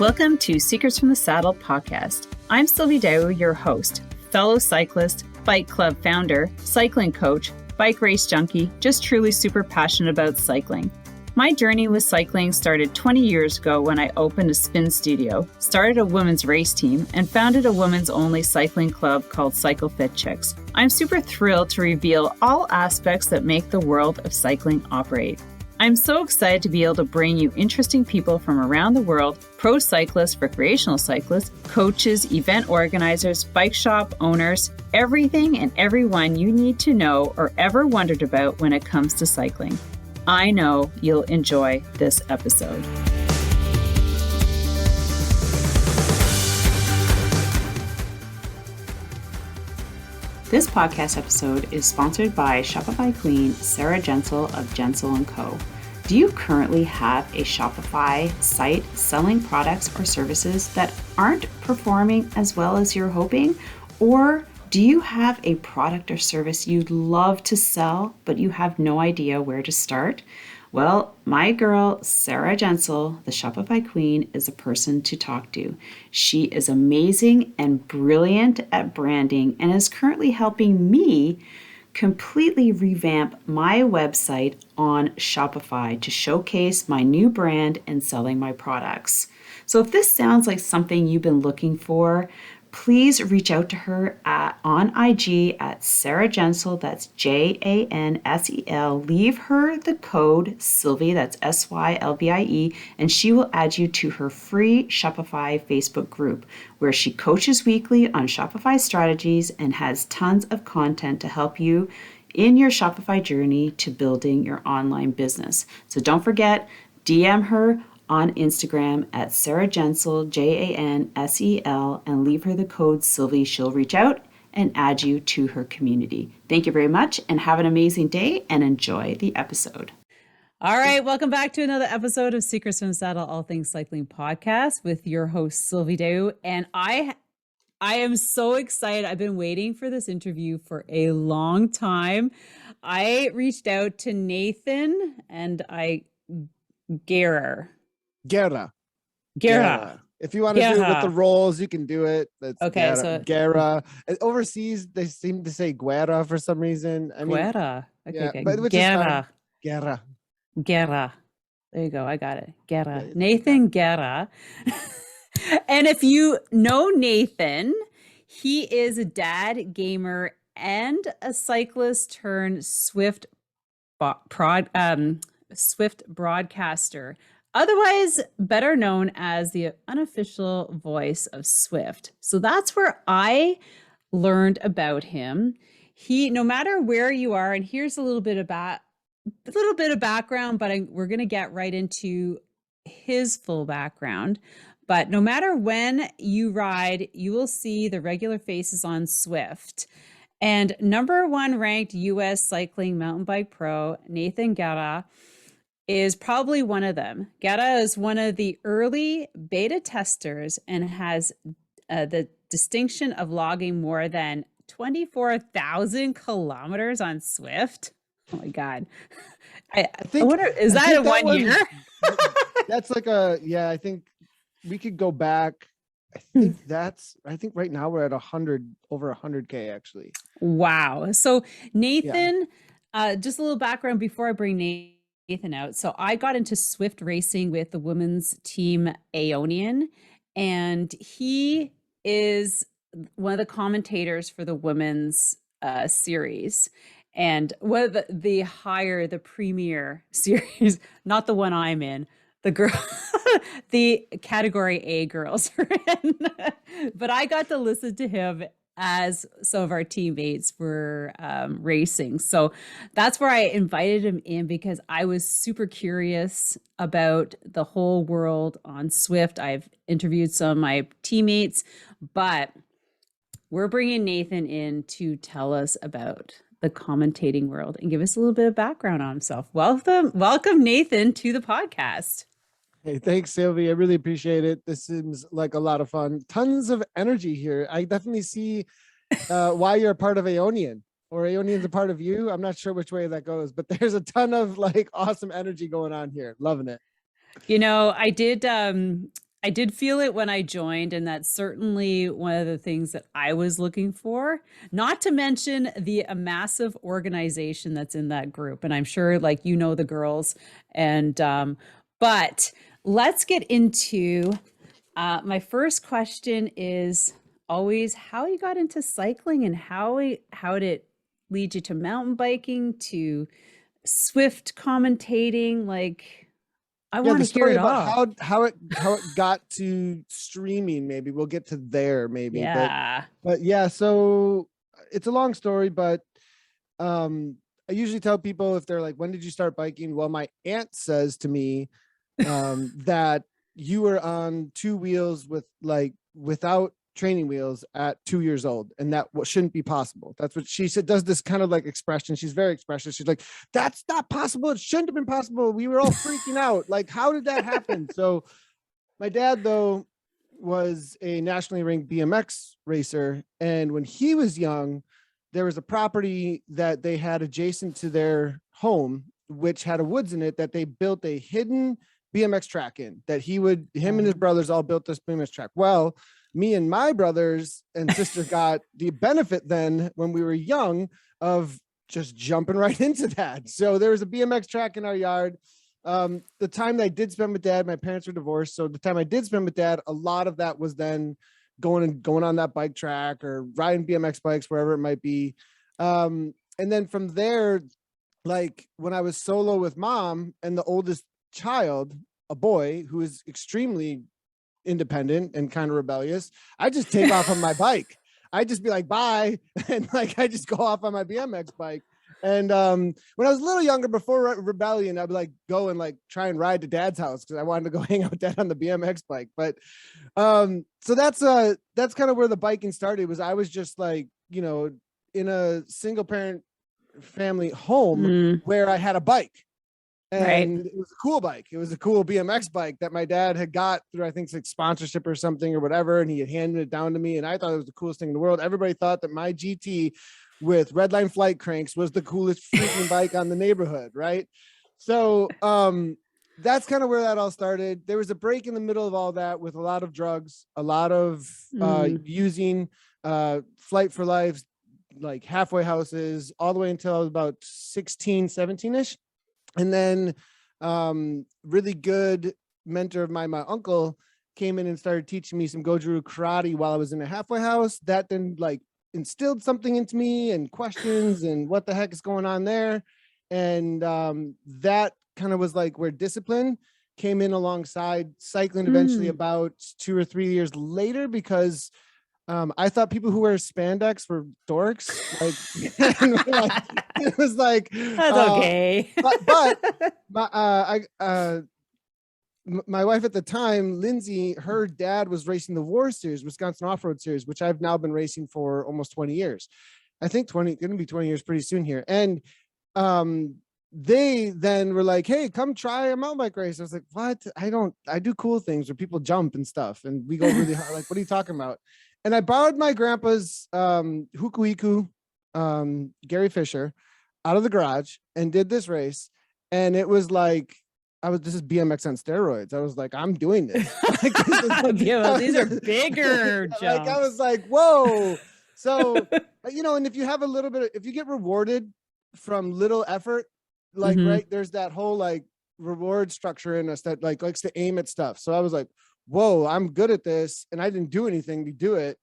Welcome to Secrets from the Saddle podcast. I'm Sylvie, your host, fellow cyclist, bike club founder, cycling coach, bike race junkie, just truly super passionate about cycling. My journey with cycling started 20 years ago when I opened a spin studio, started a women's race team, and founded a women's only cycling club called Cycle Fit Chicks. I'm super thrilled to reveal all aspects that make the world of cycling operate. I'm so excited to be able to bring you interesting people from around the world, pro cyclists, recreational cyclists, coaches, event organizers, bike shop owners, everything and everyone you need to know or ever wondered about when it comes to cycling. I know you'll enjoy this episode. This podcast episode is sponsored by Shopify Queen Sarah Jensel of Jensel & Co. Do you currently have a Shopify site selling products or services that aren't performing as well as you're hoping? Or do you have a product or service you'd love to sell, but you have no idea where to start? Well, my girl, Sarah Jensel, the Shopify Queen, is a person to talk to. She is amazing and brilliant at branding and is currently helping me completely revamp my website on Shopify to showcase my new brand and selling my products. So if this sounds like something you've been looking for, please reach out to her on IG at Sarah Jensel, that's Jansel. Leave her the code Sylvie, that's Sylvie, and she will add you to her free Shopify Facebook group, where she coaches weekly on Shopify strategies and has tons of content to help you in your Shopify journey to building your online business. So don't forget, DM her on Instagram at Sarah Jensel, Jansel, and leave her the code Sylvie. She'll reach out and add you to her community. Thank you very much and have an amazing day and enjoy the episode. All right, welcome back to another episode of Secrets from the Saddle, All Things Cycling podcast with your host, Sylvie Daou. And I am so excited. I've been waiting for this interview for a long time. I reached out to Nathan and Guarra. If you want to do it with the rolls, you can do it. That's okay. Guarra. Overseas, they seem to say Guarra for some reason. Guarra. Okay. But Guarra. Guarra. There you go. I got it. Guarra. Nathan Guarra. And if you know Nathan, he is a dad, gamer, and a cyclist turned ZWIFT broadcaster. Otherwise better known as the unofficial voice of ZWIFT. So that's where I learned about him. No matter where you are, and here's a little bit of background, but we're going to get right into his full background. But no matter when you ride, you will see the regular faces on ZWIFT. And number one ranked US cycling mountain bike pro, Nathan Guarra, is probably one of them. Guarra is one of the early beta testers and has the distinction of logging more than 24,000 kilometers on ZWIFT. Oh my God. I wonder, is that in 1 year? That's like I think we could go back. I think right now we're at over 100K actually. Wow. So Nathan, just a little background before I bring Nathan out. So I got into ZWIFT racing with the women's team Aonian, and he is one of the commentators for the women's series. And one of the premier series, not the one I'm in, the category A girls are in. But I got to listen to him as some of our teammates were racing. So that's where I invited him in, because I was super curious about the whole world on ZWIFT. I've interviewed some of my teammates, but we're bringing Nathan in to tell us about the commentating world and give us a little bit of background on himself. Welcome Nathan to the podcast. Hey, thanks, Sylvie. I really appreciate it. This seems like a lot of fun. Tons of energy here. I definitely see why you're a part of Aonian, or Aonian's a part of you. I'm not sure which way that goes, but there's a ton of awesome energy going on here. Loving it. You know, I did I did feel it when I joined, and that's certainly one of the things that I was looking for. Not to mention the massive organization that's in that group, and I'm sure, like, you know, the girls. And but let's get into my first question is always how you got into cycling and how did it lead you to mountain biking to Swift commentating? Like, I Yeah, want the to hear story it about all. how it got to streaming, maybe we'll get to there, maybe. But Yeah. yeah, so it's a long story, but I usually tell people if they're like, when did you start biking? Well, my aunt says to me that you were on two wheels without training wheels at 2 years old, and that what shouldn't be possible. That's what she said. Does this kind of like expression? She's very expressive. She's like, that's not possible. It shouldn't have been possible. We were all freaking out. Like, how did that happen? So my dad, though, was a nationally ranked BMX racer, and when he was young, there was a property that they had adjacent to their home, which had a woods in it, that they built a hidden BMX track in. That him and his brothers all built this BMX track. Well, me and my brothers and sister got the benefit then when we were young of just jumping right into that. So there was a BMX track in our yard. The time that I did spend with dad, my parents were divorced. So the time I did spend with dad, a lot of that was then going on that bike track or riding BMX bikes, wherever it might be. And then from there, like when I was solo with mom and the oldest child, a boy who is extremely independent and kind of rebellious, I just take off on my bike. I just be like, bye. And like, I just go off on my BMX bike. And when I was a little younger, before rebellion, I'd like go and like try and ride to dad's house because I wanted to go hang out with dad on the BMX bike. But so that's kind of where the biking started. Was I was just like, you know, in a single parent family home where I had a bike. Right. And it was a cool bike. It was a cool BMX bike that my dad had got through, I think, like sponsorship or something or whatever. And he had handed it down to me. And I thought it was the coolest thing in the world. Everybody thought that my GT with redline flight cranks was the coolest freaking bike on the neighborhood. Right. So that's kind of where that all started. There was a break in the middle of all that with a lot of drugs, a lot of using Flight for Life, like halfway houses, all the way until I was about 16, 17-ish. And then really good mentor of mine, my uncle, came in and started teaching me some Goju karate while I was in a halfway house. That then like instilled something into me and questions and what the heck is going on there. And that kind of was like where discipline came in alongside cycling eventually about 2 or 3 years later, because I thought people who wear spandex were dorks. Like, and, like it was like That's okay. but my wife at the time, Lindsay, her dad was racing the War Series, Wisconsin Off-Road Series, which I've now been racing for almost 20 years. I think going to be 20 years pretty soon here. And they then were like, hey, come try a mountain bike race. I was like, what? I do cool things where people jump and stuff and we go really hard. Like, what are you talking about? And I borrowed my grandpa's Hukuiku, Gary Fisher, out of the garage and did this race. And it was like, this is BMX on steroids. I was like, I'm doing this. These are bigger jumps. Like, I was like, whoa. So, you know, and if you have a little bit, if you get rewarded from little effort, like, right, there's that whole like reward structure in us that like likes to aim at stuff. So I was like, whoa, I'm good at this. And I didn't do anything to do it.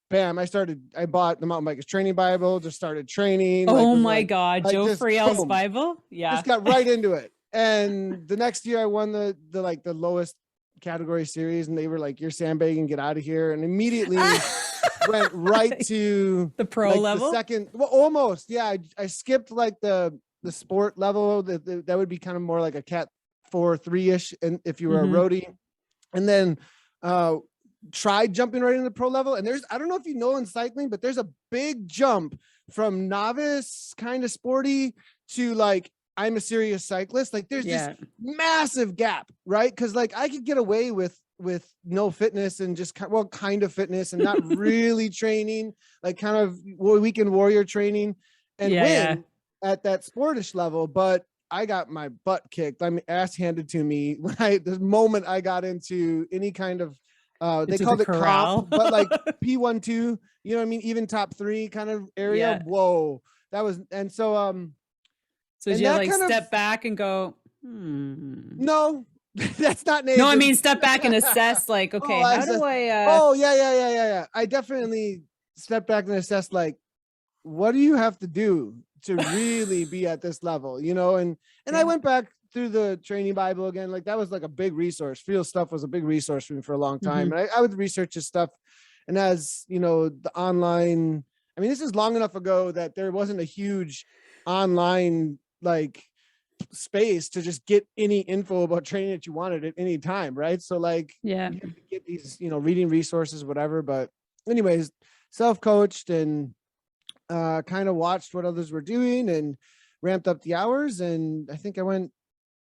Bam, I bought the mountain bikers training Bible, just started training. Oh my God, Joe Friel's Bible. Yeah. Just got right into it. And the next year I won the lowest category series, and they were like, you're sandbagging, get out of here. And immediately went right to the pro level. The second, well, almost. Yeah. I skipped like the sport level that would be kind of more like a cat 4-3-ish. And if you were a roadie, and then tried jumping right into the pro level. And I don't know if you know in cycling, but there's a big jump from novice kind of sporty to like, I'm a serious cyclist. Like there's this massive gap, right? Cause like I could get away with no fitness and just kind of fitness and not really training, like kind of weekend warrior training and win at that sportish level. But I got my butt kicked. I mean, ass handed to me when the moment I got into any kind of They Into called the it corral. comp, but like P1, 2, you know what I mean? Even top 3 kind of area. Yeah. Whoa. That was, and so, So and did you that like kind of, step back and go, no, that's not No, I Nathan. mean step back and assess like, Oh, okay, I how do assess, I oh, yeah. I definitely stepped back and assessed, like, what do you have to do to really be at this level, you know? And I went back through the training Bible again. Like that was like a big resource. Field stuff was a big resource for me for a long time. And I would research this stuff. And as you know, the online, I mean, this is long enough ago that there wasn't a huge online like space to just get any info about training that you wanted at any time, right? So like Yeah. you could get these, you know, reading resources, whatever. But anyways, self-coached and kind of watched what others were doing and ramped up the hours. And I think I went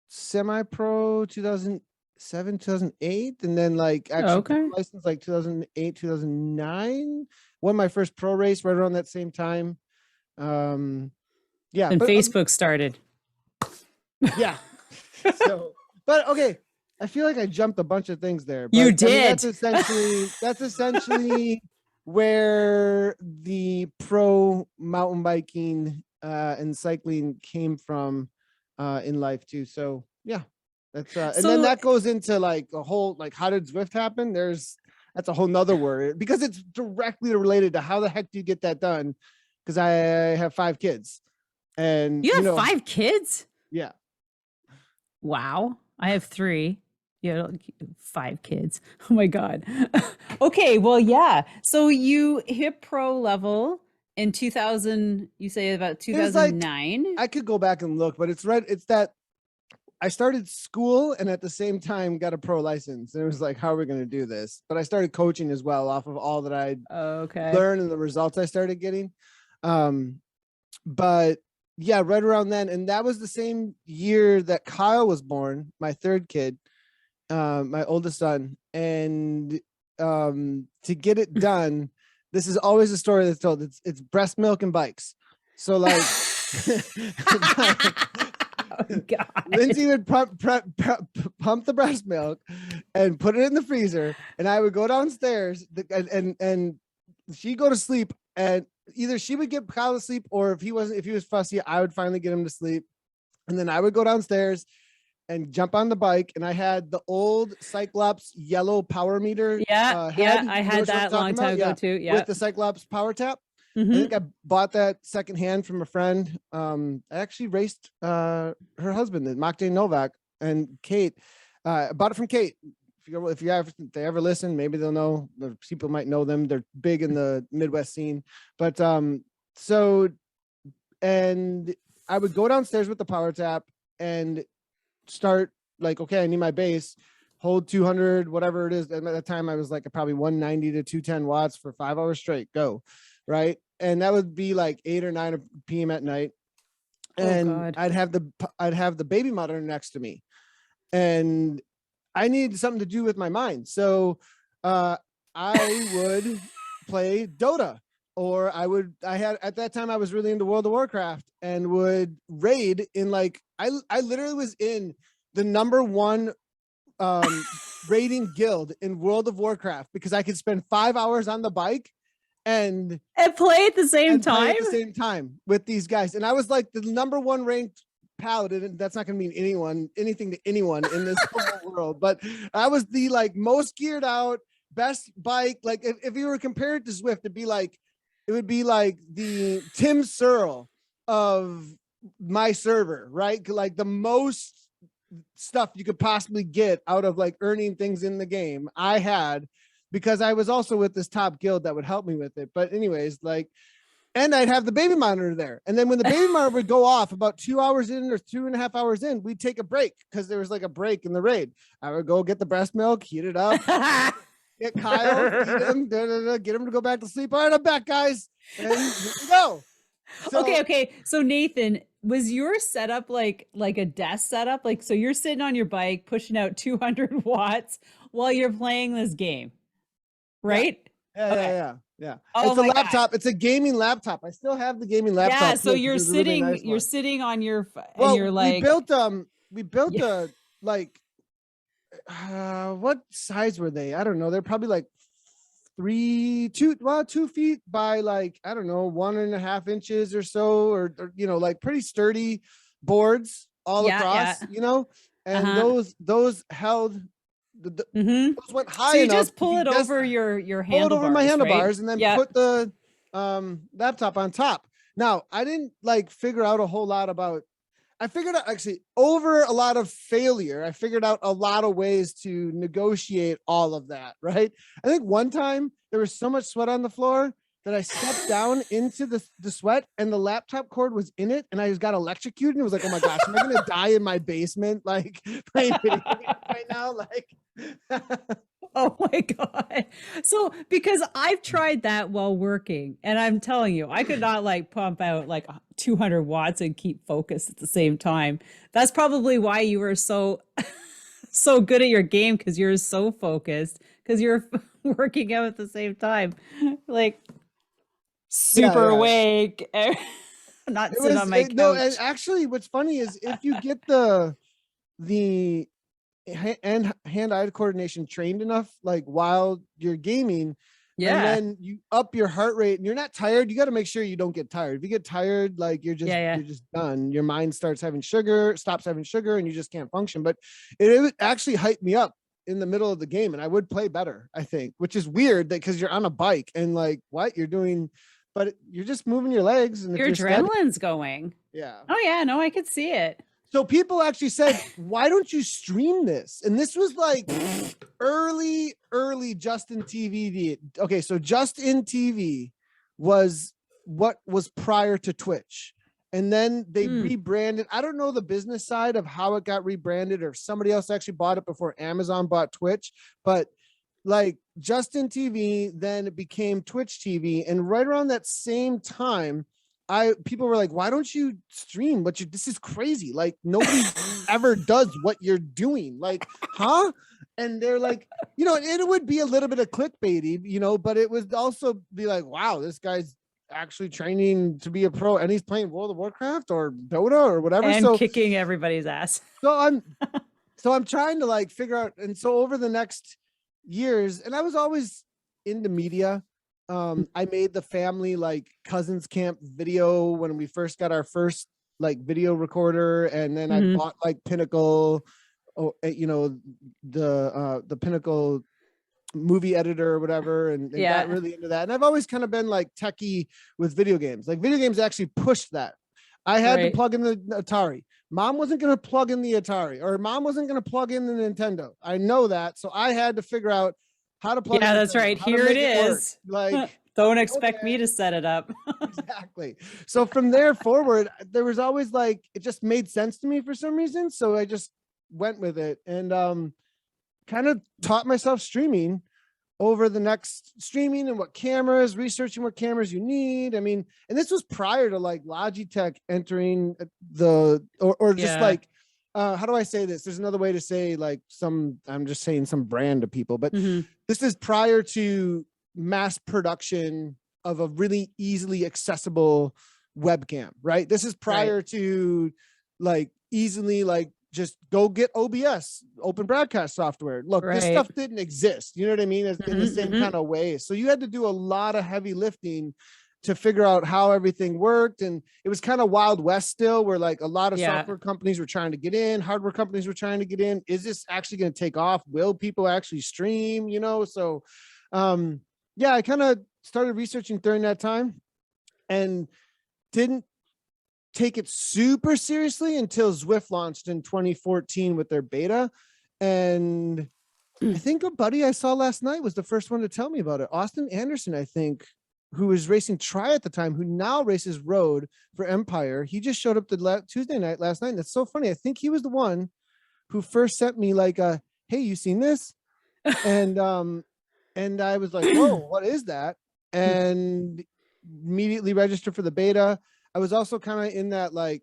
semi-pro 2007, 2008, and then like actually licensed like 2008, 2009. Won my first pro race right around that same time. Yeah, And but Facebook started. yeah. So, but okay, I feel like I jumped a bunch of things there. But, You did. I mean, that's essentially where the pro mountain biking and cycling came from in life too. So yeah, that's and then that goes into like a whole like how did ZWIFT happen? That's a whole nother word because it's directly related to how the heck do you get that done? Because I have 5 kids. And you have 5 kids? Yeah. Wow. I have 3. Yeah, 5 kids. Oh my God. Okay, well, yeah. So you hit pro level in 2000, you say about 2009? Like, I could go back and look, but it's that I started school and at the same time got a pro license. And it was like, how are we going to do this? But I started coaching as well off of all that I'd learned and the results I started getting. But yeah, right around then. And that was the same year that Kyle was born, my 3rd kid. My oldest son. And to get it done, this is always a story that's told. It's breast milk and bikes. So like oh God. Lindsay would pump the breast milk and put it in the freezer, and I would go downstairs and she'd go to sleep, and either she would get Kyle to sleep, or if he was fussy, I would finally get him to sleep. And then I would go downstairs and jump on the bike, and I had the old Cyclops yellow power meter. Yeah, I had that long time ago too. Yeah, with the Cyclops power tap. I think I bought that secondhand from a friend. I actually raced her husband, Makdane Novak, and Kate. I bought it from Kate. If they ever listen, maybe they'll know. The people might know them. They're big in the Midwest scene. But and I would go downstairs with the power tap and start like, okay, I need my base, hold 200, whatever it is. And at that time I was like probably 190 to 210 watts for 5 hours straight, go. Right. And that would be like 8 or 9 p.m. at night. And I'd have the baby monitor next to me, and I needed something to do with my mind. So I would play Dota, or at that time I was really into World of Warcraft and would raid in like, I literally was in the #1 raiding guild in World of Warcraft because I could spend 5 hours on the bike and play at the same time with these guys. And I was like the #1 ranked paladin, and that's not going to mean anything to anyone in this whole world, but I was the like most geared out, best bike. Like if you were compared to ZWIFT, it would be like the Tim Searle of my server, right? Like the most stuff you could possibly get out of like earning things in the game I had, because I was also with this top guild that would help me with it. But anyways, like, and I'd have the baby monitor there. And then when the baby monitor would go off about 2 hours in or 2.5 hours in, we'd take a break because there was like a break in the raid. I would go get the breast milk, heat it up, get Kyle, get him to go back to sleep. All right, I'm back, guys. And here we go. So, okay. So Nathan, was your setup like a desk setup? Like, so you're sitting on your bike, pushing out 200 watts while you're playing this game, right? Yeah. Oh, it's a laptop. God. It's a gaming laptop. I still have the gaming laptop. Yeah. So you're sitting, really nice sitting on your, well, you're like, we built a like what size were they? I don't know. They're probably like 2 feet by like, I don't know, 1.5 inches or so, or like pretty sturdy boards all Yeah, across, yeah. and Uh-huh. those held Mm-hmm. those went So high you enough just to pull be it over your pull it over my handlebars, right? handlebars and then Yeah. put the laptop on top. Now, I didn't like figure out a whole lot about I figured out actually over a lot of failure. I figured out a lot of ways to negotiate all of that. Right. I think one time there was so much sweat on the floor that I stepped down into the sweat and the laptop cord was in it and I just got electrocuted and it was like, oh my gosh, am I going to die in my basement? Like playing video games right now? Like, Oh my God. So, because I've tried that while working, and I'm telling you, I could not like pump out like 200 watts and keep focused at the same time. That's probably why you were so so good at your game, because you're so focused, because you're working out at the same time. Like yeah, super yeah. awake, not It sitting was on my no, and couch. actually what's funny is if you get the and hand-eye coordination trained enough like while you're gaming, and Yeah. then you up your heart rate and you're not tired, you got to make sure you don't get tired. If you get tired, like Yeah, yeah. you're just done. Your mind stops having sugar and you just can't function. But it would actually hype me up in the middle of the game and I would play better, I think, which is weird that because you're on a bike and like what you're doing, but you're just moving your legs, and if Your you're steady, adrenaline's going. yeah. Oh yeah, no, I could see it. So people actually said, why don't you stream this? And this was like early Justin TV. Okay, so Justin TV was what was prior to Twitch. And then they rebranded. I don't know the business side of how it got rebranded or if somebody else actually bought it before Amazon bought Twitch, but like Justin TV, then it became Twitch TV. And right around that same time, people were like, why don't you stream what you this is crazy, like nobody ever does what you're doing, like huh? And they're like, it would be a little bit of clickbaity, but it would also be like, wow, this guy's actually training to be a pro and he's playing World of Warcraft or Dota or whatever. And so kicking everybody's ass. so i'm so I'm trying to like figure out, and so over the next years, and I was always into media. I made the family like cousins camp video when we first got our first like video recorder, and then I Mhm. bought like Pinnacle, the Pinnacle movie editor or whatever, and got Yeah. really into that. And I've always kind of been like techie with video games. Like video games actually pushed that. I had to Right. plug in the Atari. Mom wasn't going to plug in the Atari, or mom wasn't going to plug in the Nintendo. I know that. So I had to figure out how to plug in Yeah, that's Nintendo, right. how to Here it make it work. is. Like, Don't expect me okay, to set it up. exactly. So from there forward, there was always like, it just made sense to me for some reason. So I just went with it and kind of taught myself streaming over the next streaming and what cameras, researching what cameras you need. I mean, and this was prior to like Logitech entering or just Yeah. like, how do I say this? There's another way to say like I'm just saying some brand to people, but Hmm. this is prior to mass production of a really easily accessible webcam, right? This is Right. prior to like easily like just go get OBS, open broadcast software. Look, this Right. stuff didn't exist. You know what I mean? In the same Hmm. kind of way. So you had to do a lot of heavy lifting to figure out how everything worked. And it was kind of Wild West still, where like a lot of Yeah. software companies were trying to get in, hardware companies were trying to get in. Is this actually going to take off? Will people actually stream? So yeah, I kind of started researching during that time and didn't take it super seriously until ZWIFT launched in 2014 with their beta. And I think a buddy I saw last night was the first one to tell me about it. Austin Anderson, I think, who was racing Tri at the time, who now races road for Empire. He just showed up the Tuesday night last night. And that's so funny. I think he was the one who first sent me like hey, you seen this? And I was like, whoa, what is that? And immediately registered for the beta. I was also kind of in that, like,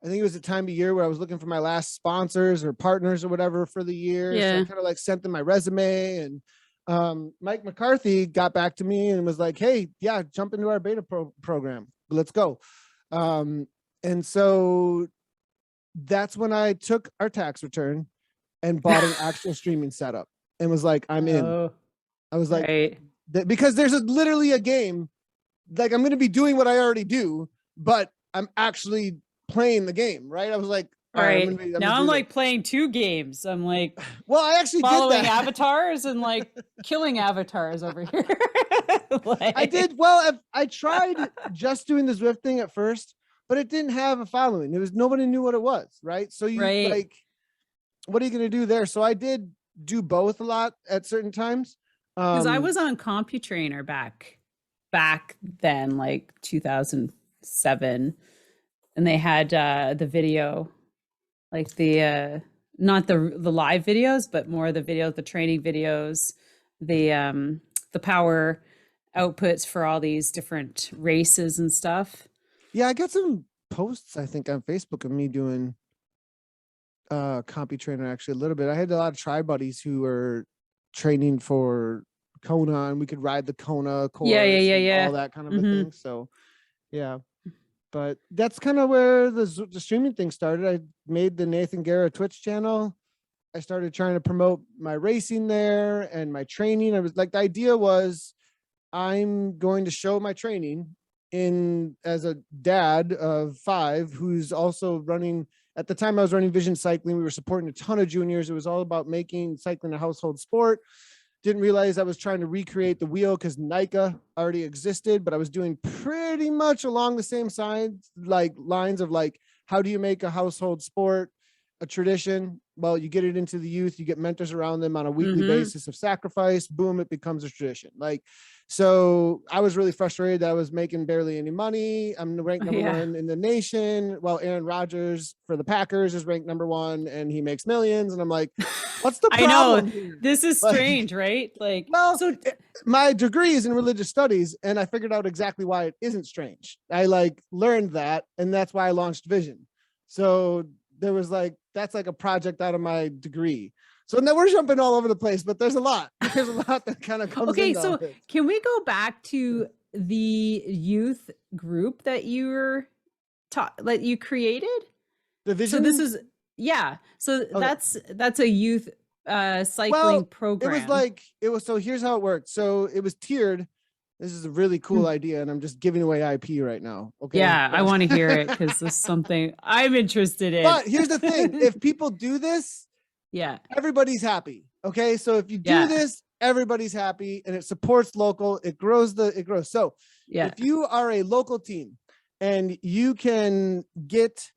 I think it was a time of year where I was looking for my last sponsors or partners or whatever for the year. So I Yeah. kind of like sent them my resume, and Mike McCarthy got back to me and was like, hey, yeah, jump into our beta program. Let's go. And so that's when I took our tax return and bought an actual streaming setup and was like, I'm in. Oh, I was like, right. because there's literally a game, like I'm going to be doing what I already do, but I'm actually playing the game, right? I was like, all right, Right. Now I'm like playing 2 games. I'm like, well, I actually following did that. avatars and like killing avatars over here. Like, I did. Well, I tried just doing the Zwift thing at first, but it didn't have a following. It was, nobody knew what it was, right? So you right. like, what are you going to do there? So I did do both a lot at certain times. Because I was on CompuTrainer back then, like 2007, and they had the video, like the not the live videos, but more the videos, the training videos, the power outputs for all these different races and stuff. Yeah, I got some posts, I think, on Facebook of me doing CompuTrainer actually a little bit. I had a lot of tri buddies who were training for Kona, and we could ride the Kona course, yeah. all that kind of a thing. So yeah, but that's kind of where the streaming thing started. I made the Nathan Guarra Twitch channel. I started trying to promote my racing there and my training. I was like, the idea was I'm going to show my training in as a dad of 5 who's also running. At the time I was running Vision Cycling, we were supporting a ton of juniors. It was all about making cycling a household sport. Didn't realize I was trying to recreate the wheel because NICA already existed, but I was doing pretty much along the same sides, like lines of like, how do you make a household sport a tradition? Well, you get it into the youth, you get mentors around them on a weekly basis of sacrifice, boom, it becomes a tradition. Like, so I was really frustrated that I was making barely any money. I'm ranked number 1 in the nation, while Aaron Rodgers for the Packers is ranked number 1 and he makes millions. And I'm like, what's the problem? I know here? this is strange, right? Like, well, so my degree is in religious studies, and I figured out exactly why it isn't strange. I like learned that, and that's why I launched Vision. So there was like, that's like a project out of my degree. So now we're jumping all over the place, but there's a lot that kind of comes. Okay, so can we go back to the youth group that you were that you created? The Vision. So this is So okay. that's a youth cycling program. It was so here's how it worked. So it was tiered. This is a really cool idea, and I'm just giving away IP right now. Okay. Yeah, I want to hear it because this is something I'm interested in. But here's the thing: if people do this, everybody's happy. Okay, so if you do this, everybody's happy, and it supports local. It grows. So if you are a local team and you can get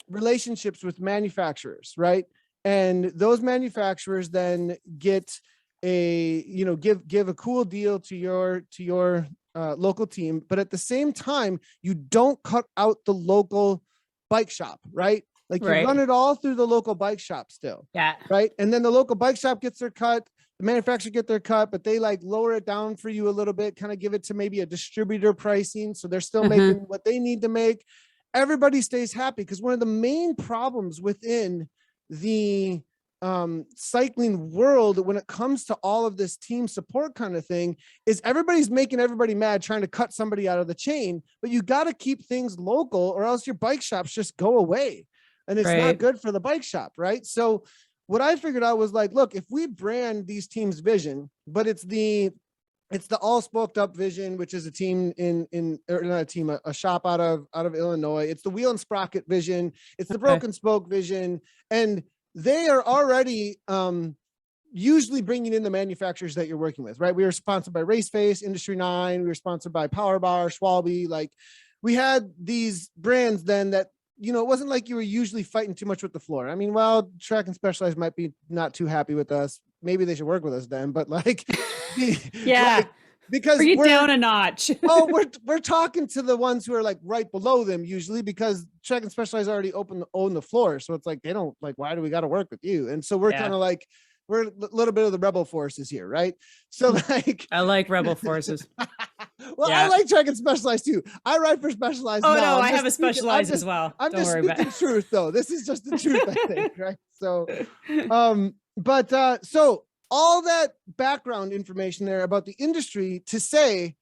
relationships with manufacturers, right? And those manufacturers then get give a cool deal to your local team, but at the same time, you don't cut out the local bike shop, right? Like you run it all through the local bike shop still. Yeah. Right. And then the local bike shop gets their cut, the manufacturer get their cut, but they like lower it down for you a little bit, kind of give it to maybe a distributor pricing. So they're still making what they need to make. Everybody stays happy, because one of the main problems within the cycling world when it comes to all of this team support kind of thing is everybody's making everybody mad, trying to cut somebody out of the chain, but you got to keep things local or else your bike shops just go away, and it's not good for the bike shop, right? So what I figured out was like, look, if we brand these teams Vision, but it's the all spoked up Vision, which is a team or not a team, a shop out of Illinois. It's the Wheel and Sprocket Vision. It's the Broken Spoke Vision. And they are already usually bringing in the manufacturers that you're working with, right? We were sponsored by Raceface, Industry 9. We were sponsored by Power Bar, Schwalbe. Like we had these brands then that, it wasn't like you were usually fighting too much with the floor. I mean, well, Track and Specialized might be not too happy with us. Maybe they should work with us then, but like, because we're down a notch. Well, we're talking to the ones who are like right below them usually, because Track and Specialized already own the floor. So it's like, they don't like, why do we got to work with you? And so we're kind of like, we're a little bit of the rebel forces here, right? So like, I like rebel forces. Well, I like Track and Specialized too. I ride for Specialized. Oh no, I have a Specialized as well. I'm just speaking truth though. This is just the truth, I think, right? So, so all that background information there about the industry to say,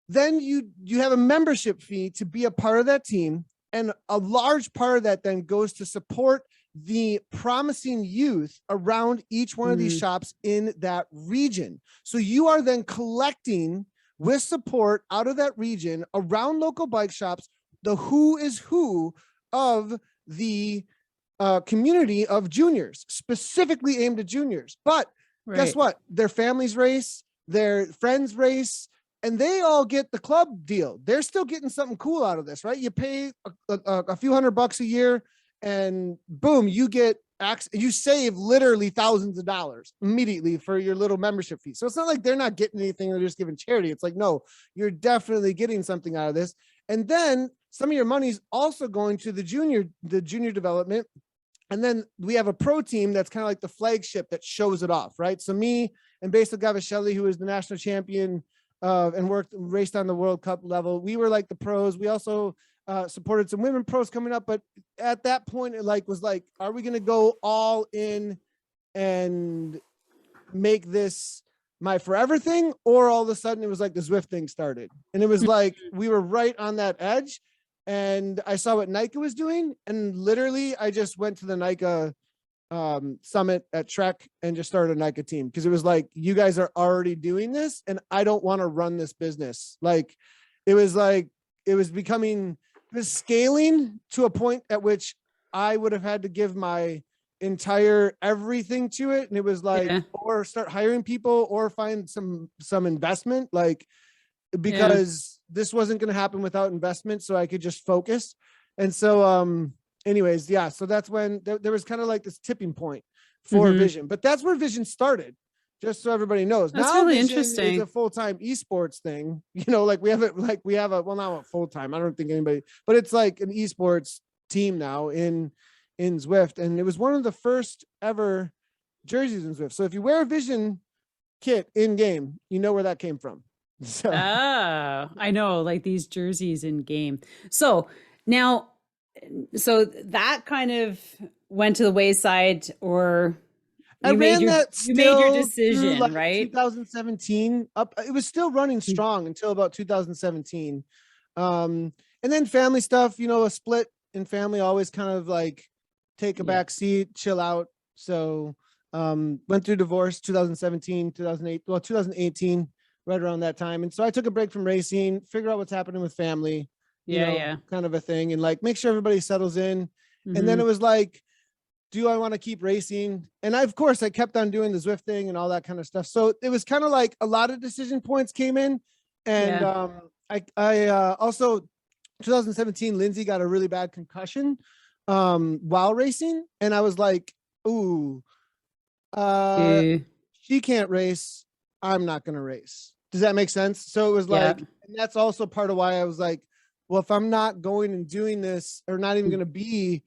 then you have a membership fee to be a part of that team, and a large part of that then goes to support the promising youth around each one of these shops in that region. So you are then collecting with support out of that region around local bike shops, the who is who of the community of juniors, specifically aimed at juniors. But guess what? Their families race, their friends race, and they all get the club deal. They're still getting something cool out of this, right? You pay a few $100 a year, and boom, you get you save literally thousands of dollars immediately for your little membership fee. So it's not like they're not getting anything, they're just giving charity. It's like, no, you're definitely getting something out of this. And then some of your money's also going to the junior development. And then we have a pro team that's kind of like the flagship that shows it off, right? So me and Basil Gavishelli, who is the national champion and raced on the World Cup level, we were like the pros. We also supported some women pros coming up, but at that point it was like, are we going to go all in and make this my forever thing? Or all of a sudden it was like the Zwift thing started, and it was like we were right on that edge. And I saw what Nike was doing, and literally I just went to the Nike summit at Trek and just started a Nike team, because it was like, you guys are already doing this and I don't want to run this business. It was scaling to a point at which I would have had to give my entire everything to it. And it was like, or start hiring people or find some investment, because this wasn't going to happen without investment. So I could just focus. And so, anyways, so that's when there was kind of like this tipping point for Vision, but that's where Vision started. Just so everybody knows. That's now really Vision interesting. is a full-time esports thing. We have well, not full-time. I don't think anybody, but it's like an esports team now in Zwift. And it was one of the first ever jerseys in Zwift. So if you wear a Vision kit in game, you know where that came from. So. I know, like these jerseys in game. So now, that kind of went to the wayside, or you made your decision, right? 2017 up. It was still running strong until about 2017. And then family stuff, a split in family always kind of like take a back seat, chill out. So went through divorce 2017, 2018, right around that time. And so I took a break from racing, figure out what's happening with family, kind of a thing, and like make sure everybody settles in. And then it was like, do I want to keep racing? And of course I kept on doing the Zwift thing and all that kind of stuff. So it was kind of like a lot of decision points came in. And I also 2017, Lindsay got a really bad concussion while racing. And I was like, ooh, she can't race. I'm not going to race. Does that make sense? So it was like, and that's also part of why I was like, well, if I'm not going and doing this, or not even going to be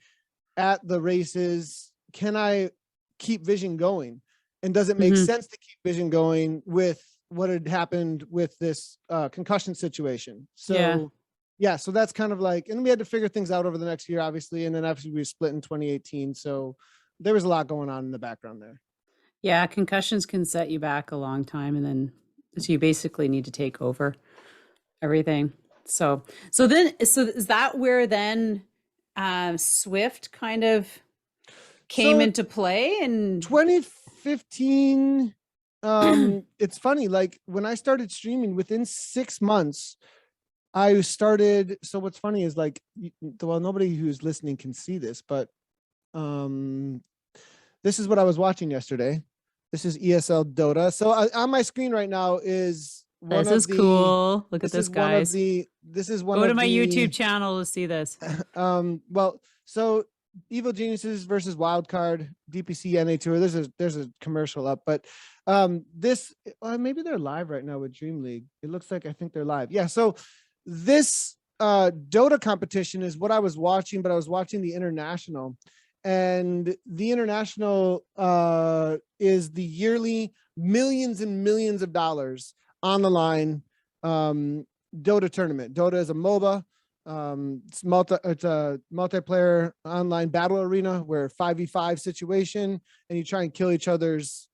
at the races, can I keep Vision going? And does it make sense to keep Vision going with what had happened with this concussion situation? So so that's kind of like, and we had to figure things out over the next year, obviously. And then after we split in 2018. So there was a lot going on in the background there. Yeah. Concussions can set you back a long time. And then, so you basically need to take over everything. So is that where then Zwift kind of came into play in 2015? It's funny, like when I started streaming, within 6 months I started. So what's funny is like, well, nobody who's listening can see this, but this is what I was watching yesterday. This is ESL Dota. So on my screen right now is one this is cool. Look at this, guys. This is one. Go to my YouTube channel to see this. Well, so Evil Geniuses versus Wildcard DPC NA Tour. There's a commercial up, but this maybe they're live right now with Dream League. It looks like, I think they're live. Yeah. So this Dota competition is what I was watching, but I was watching the international, and the international is the yearly millions and millions of dollars on the line Dota tournament. Dota is a MOBA. It's a multiplayer online battle arena where 5v5 situation, and you try and kill each other's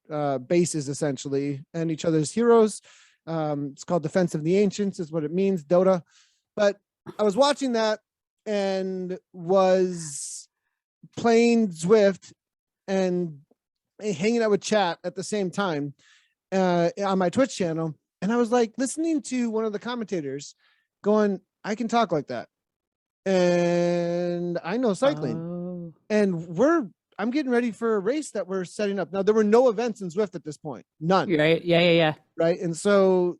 bases essentially, and each other's heroes. It's called Defense of the Ancients is what it means, Dota. But I was watching that and was playing Zwift and hanging out with chat at the same time on my Twitch channel. And I was like listening to one of the commentators going, I can talk like that. And I know cycling. Oh. And I'm getting ready for a race that we're setting up. Now, there were no events in Zwift at this point. None. Right. Yeah. Right. And so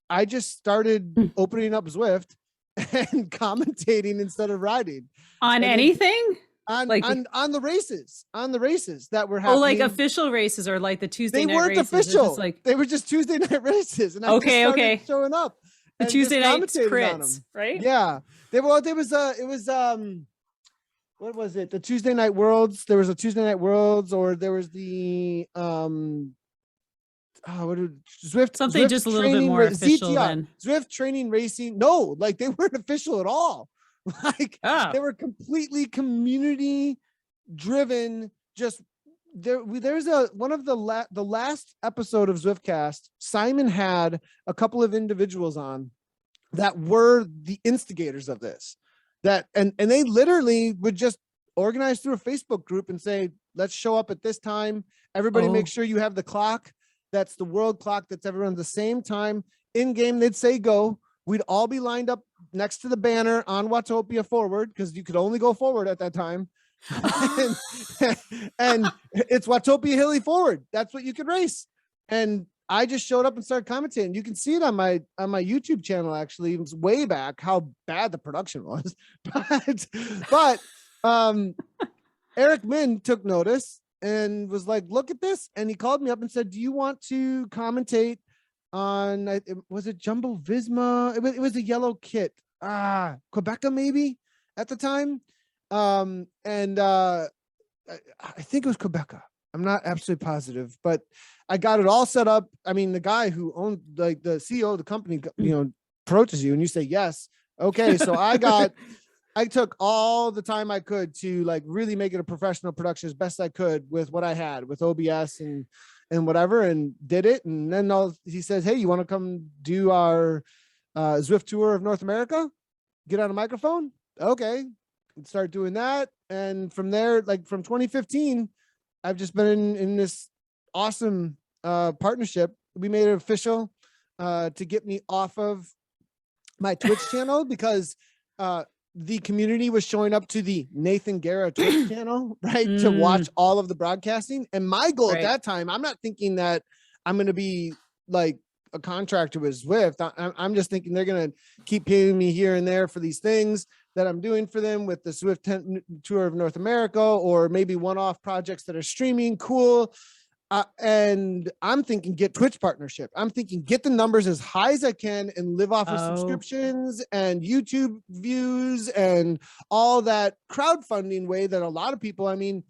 I just started opening up Zwift and commentating instead of riding. On anything? On the races that were happening. Oh, like happening. Official races or like the Tuesday night races? They weren't official. They were just Tuesday night races. And I just started showing up. The Tuesday night crits, right? Yeah. There was what was it? The Tuesday Night Worlds. There was a Tuesday Night Worlds, or there was the Zwift something Zwift just a little bit more official than Zwift Training Racing. No, like they weren't official at all. Like they were completely community driven. Just there's one of the last episode of Zwiftcast. Simon had a couple of individuals on that were the instigators of this. And they literally would just organize through a Facebook group and say, let's show up at this time. Everybody make sure you have the clock. That's the world clock. That's everyone at the same time. In game, they'd say go. We'd all be lined up next to the banner on Watopia forward, because you could only go forward at that time. and it's Watopia Hilly forward. That's what you could race. And I just showed up and started commentating. You can see it on my YouTube channel. Actually, it was way back how bad the production was. but Eric Min took notice and was like, look at this. And he called me up and said, do you want to commentate on, was it Jumbo Visma? It was a yellow kit. Quebeca maybe at the time. I think it was Quebeca. I'm not absolutely positive, but I got it all set up. I mean, the guy who owned, like the CEO of the company, approaches you and you say, yes. Okay. So I took all the time I could to like really make it a professional production as best I could with what I had with OBS and whatever, and did it. And then he says, hey, you want to come do our Zwift tour of North America? Get on a microphone. Okay. Start doing that. And from there, like from 2015, I've just been in this awesome partnership. We made it official to get me off of my Twitch channel because the community was showing up to the Nathan Guarra Twitch channel, right? To watch all of the broadcasting. And my goal at that time, I'm not thinking that I'm going to be like a contractor with Zwift. I'm just thinking they're going to keep paying me here and there for these things that I'm doing for them with the Zwift tour of North America, or maybe one-off projects that are streaming. Cool. And I'm thinking get Twitch partnership. I'm thinking get the numbers as high as I can and live off of subscriptions and YouTube views and all that crowdfunding way that a lot of people, I mean,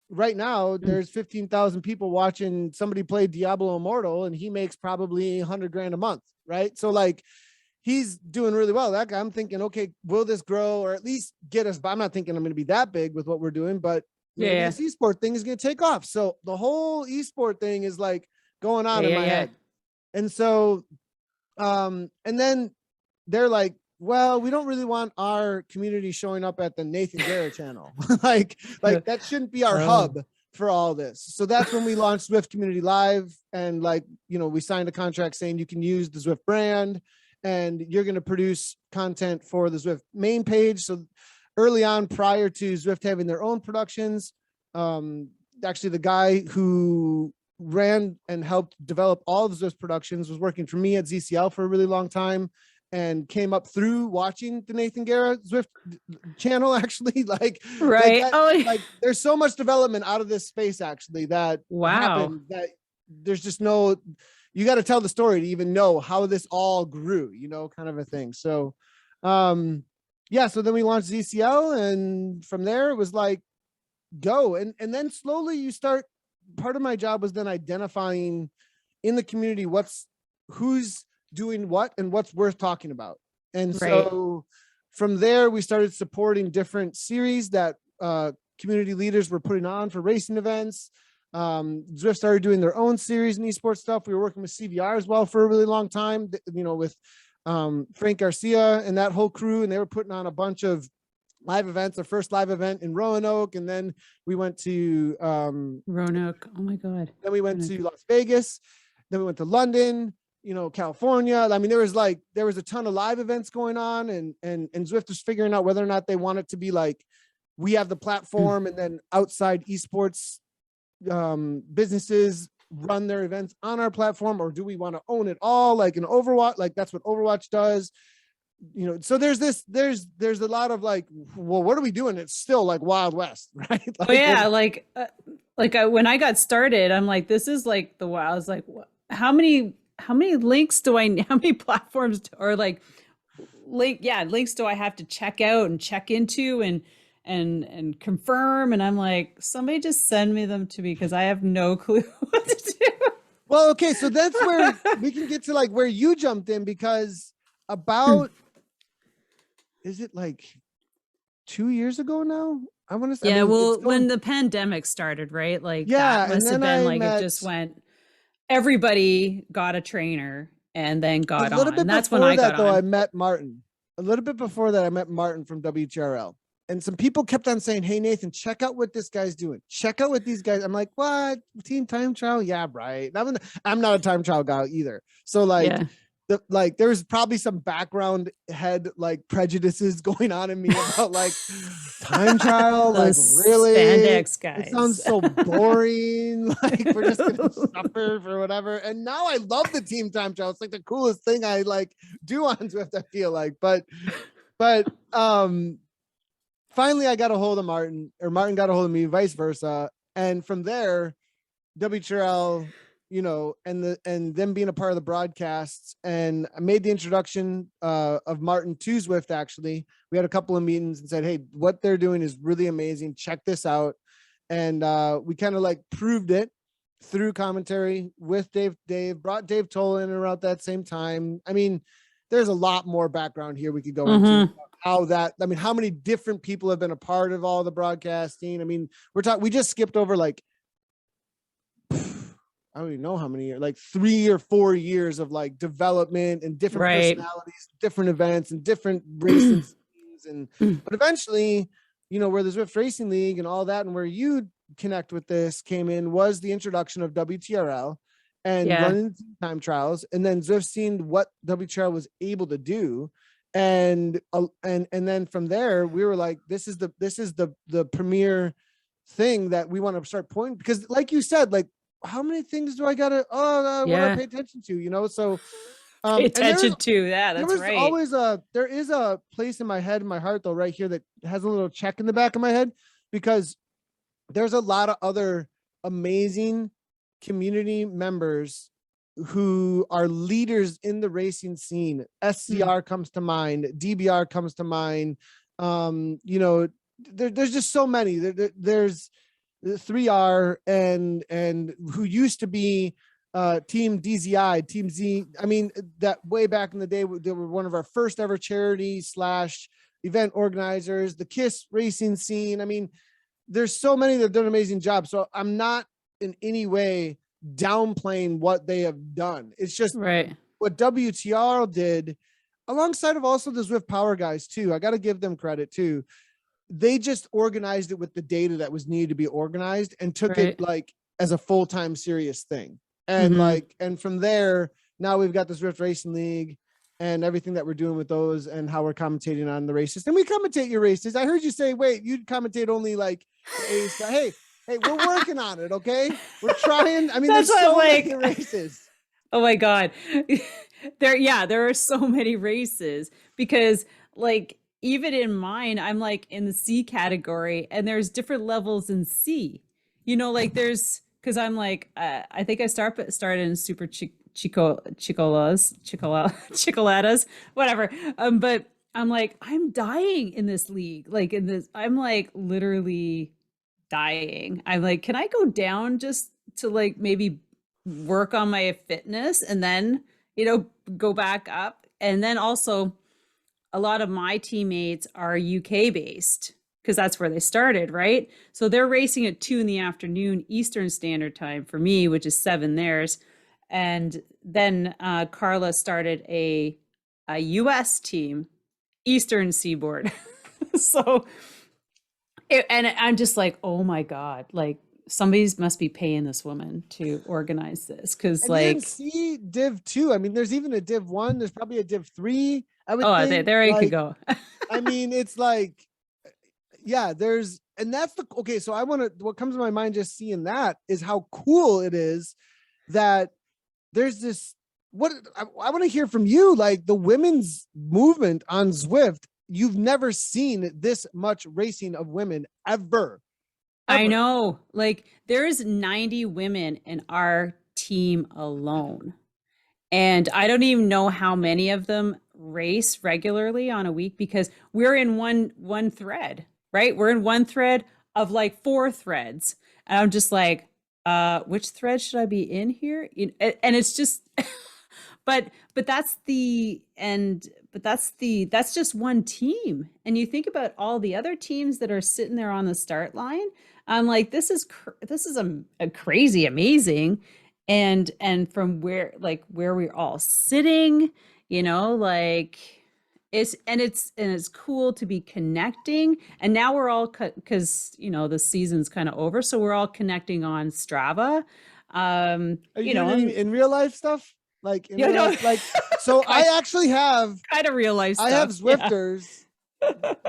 right now there's 15,000 people watching somebody play Diablo Immortal and he makes probably 100 grand a month. Right. So like, he's doing really well. That guy, I'm thinking, okay, will this grow or at least get us? But I'm not thinking I'm going to be that big with what we're doing, but this esport thing is going to take off. So the whole esport thing is like going on in my head. And so, and then they're like, well, we don't really want our community showing up at the Nathan Guarra channel. like that shouldn't be our hub for all this. So that's when we launched ZWIFT Community Live. And like, we signed a contract saying you can use the Zwift brand and you're going to produce content for the Zwift main page. So early on, prior to Zwift having their own productions, actually the guy who ran and helped develop all of Zwift productions was working for me at ZCL for a really long time and came up through watching the Nathan Guarra Zwift channel, actually. Like there's so much development out of this space actually that happened that there's just no, you got to tell the story to even know how this all grew, kind of a thing. So, so then we launched ZCL, and from there it was like, go. And then slowly you start, part of my job was then identifying in the community, who's doing what and what's worth talking about. And so from there, we started supporting different series that community leaders were putting on for racing events. Zwift started doing their own series and esports stuff. We were working with CVR as well for a really long time, with Frank Garcia and that whole crew, and they were putting on a bunch of live events, our first live event in Roanoke. And then we went to Roanoke. Oh my God. then we went to Las Vegas. Then we went to London, California. I mean, there was a ton of live events going on, and Zwift was figuring out whether or not they want it to be like, we have the platform and then outside esports businesses run their events on our platform, or do we want to own it all like an Overwatch? Like that's what Overwatch does. So there's a lot of like, well, what are we doing? It's still like Wild West, right? Like, oh yeah, when I got started, I'm like, this is like the wild. I was like, how many links do I need? How many platforms or like links do I have to check out and check into and confirm? And I'm like, somebody just send me them to me because I have no clue what to do. Well, okay, so that's where we can get to like where you jumped in, because about is it like 2 years ago now? I want to say. Yeah, when the pandemic started, right? Like yeah, that must have been like it just went. Everybody got a trainer and then got on. And that's when I got on. I met Martin. A little bit before that, I met Martin from WTRL. And some people kept on saying, hey, Nathan, check out what this guy's doing. Check out what these guys. I'm like, what? Team time trial? Yeah, right. I'm not a time trial guy either. So like, there's probably some background head like prejudices going on in me about like time trial. Like really, spandex guys. It sounds so boring. Like we're just gonna suffer for whatever. And now I love the team time trial. It's like the coolest thing I like do on Zwift, I feel like. But finally I got a hold of Martin, or Martin got a hold of me, vice versa. And from there, WTRL, and them being a part of the broadcasts, and I made the introduction of Martin to Zwift. Actually, we had a couple of meetings and said, hey, what they're doing is really amazing. Check this out. And we kind of like proved it through commentary with Dave, brought Dave Toll in around that same time. I mean, there's a lot more background here we could go into how many different people have been a part of all the broadcasting. I mean, we just skipped over like, I don't even know how many years, like 3 or 4 years of like development and different personalities, different events and different races. But eventually, where the Zwift Racing League and all that, and where you connect with this came in, was the introduction of WTRL and running time trials. And then Zwift seen what WTRL was able to do. And then from there, we were like, this is the premier thing that we want to start pointing, because like you said, like, how many things do I gotta what do I pay attention to? So pay attention to that. That's right. Always there is a place in my head, in my heart though, right here, that has a little check in the back of my head, because there's a lot of other amazing community members who are leaders in the racing scene. SCR comes to mind, DBR comes to mind. There's just so many. There's 3R and who used to be Team DZI, Team Z. I mean, that way back in the day, they were one of our first ever charity / event organizers, the KISS racing scene. I mean, there's so many that have done an amazing job. So I'm not in any way downplaying what they have done. It's just what WTR did, alongside of also the Zwift Power guys too. I got to give them credit too. They just organized it with the data that was needed to be organized and took it like as a full-time serious thing. And and from there, now we've got the Zwift Racing League and everything that we're doing with those and how we're commentating on the races. And we commentate your races. I heard you say, wait, you'd commentate only like A's. Hey, we're working on it. Okay. We're trying. I mean, there's so many races. Oh my God. There are so many races, because like, even in mine, I'm like in the C category, and there's different levels in C, like there's, cause I'm like, I think I started in super chicoladas, whatever. But I'm like, I'm dying in this league. Like I'm like literally dying. I'm like, can I go down just to like maybe work on my fitness and then, go back up? And then also, a lot of my teammates are UK based, because that's where they started, right? So they're racing at 2 p.m. Eastern Standard Time for me, which is 7 theirs. And then Carla started a US team, Eastern Seaboard. So, and I'm just like, oh my God, like somebody's must be paying this woman to organize this. Cause And then like, see Div 2. I mean, there's even a Div 1. There's probably a Div 3, I would oh, think. there you could Like, go. I mean, it's like, yeah, and that's okay. So what comes to my mind just seeing that is how cool it is that there's this, I want to hear from you, like the women's movement on Zwift. You've never seen this much racing of women ever. I know, like there's 90 women in our team alone. And I don't even know how many of them race regularly on a week because we're in one thread, right? We're in one thread of like 4 threads. And I'm just like, which thread should I be in here? And it's just but that's just one team. And you think about all the other teams that are sitting there on the start line. I'm like, this is a crazy amazing. And from where we're all sitting, like it's cool to be connecting. And now we're all because the season's kind of over, so we're all connecting on Strava. Are you doing any in real life stuff? Like in real life, like so I actually have kind of real life stuff. I have Zwifters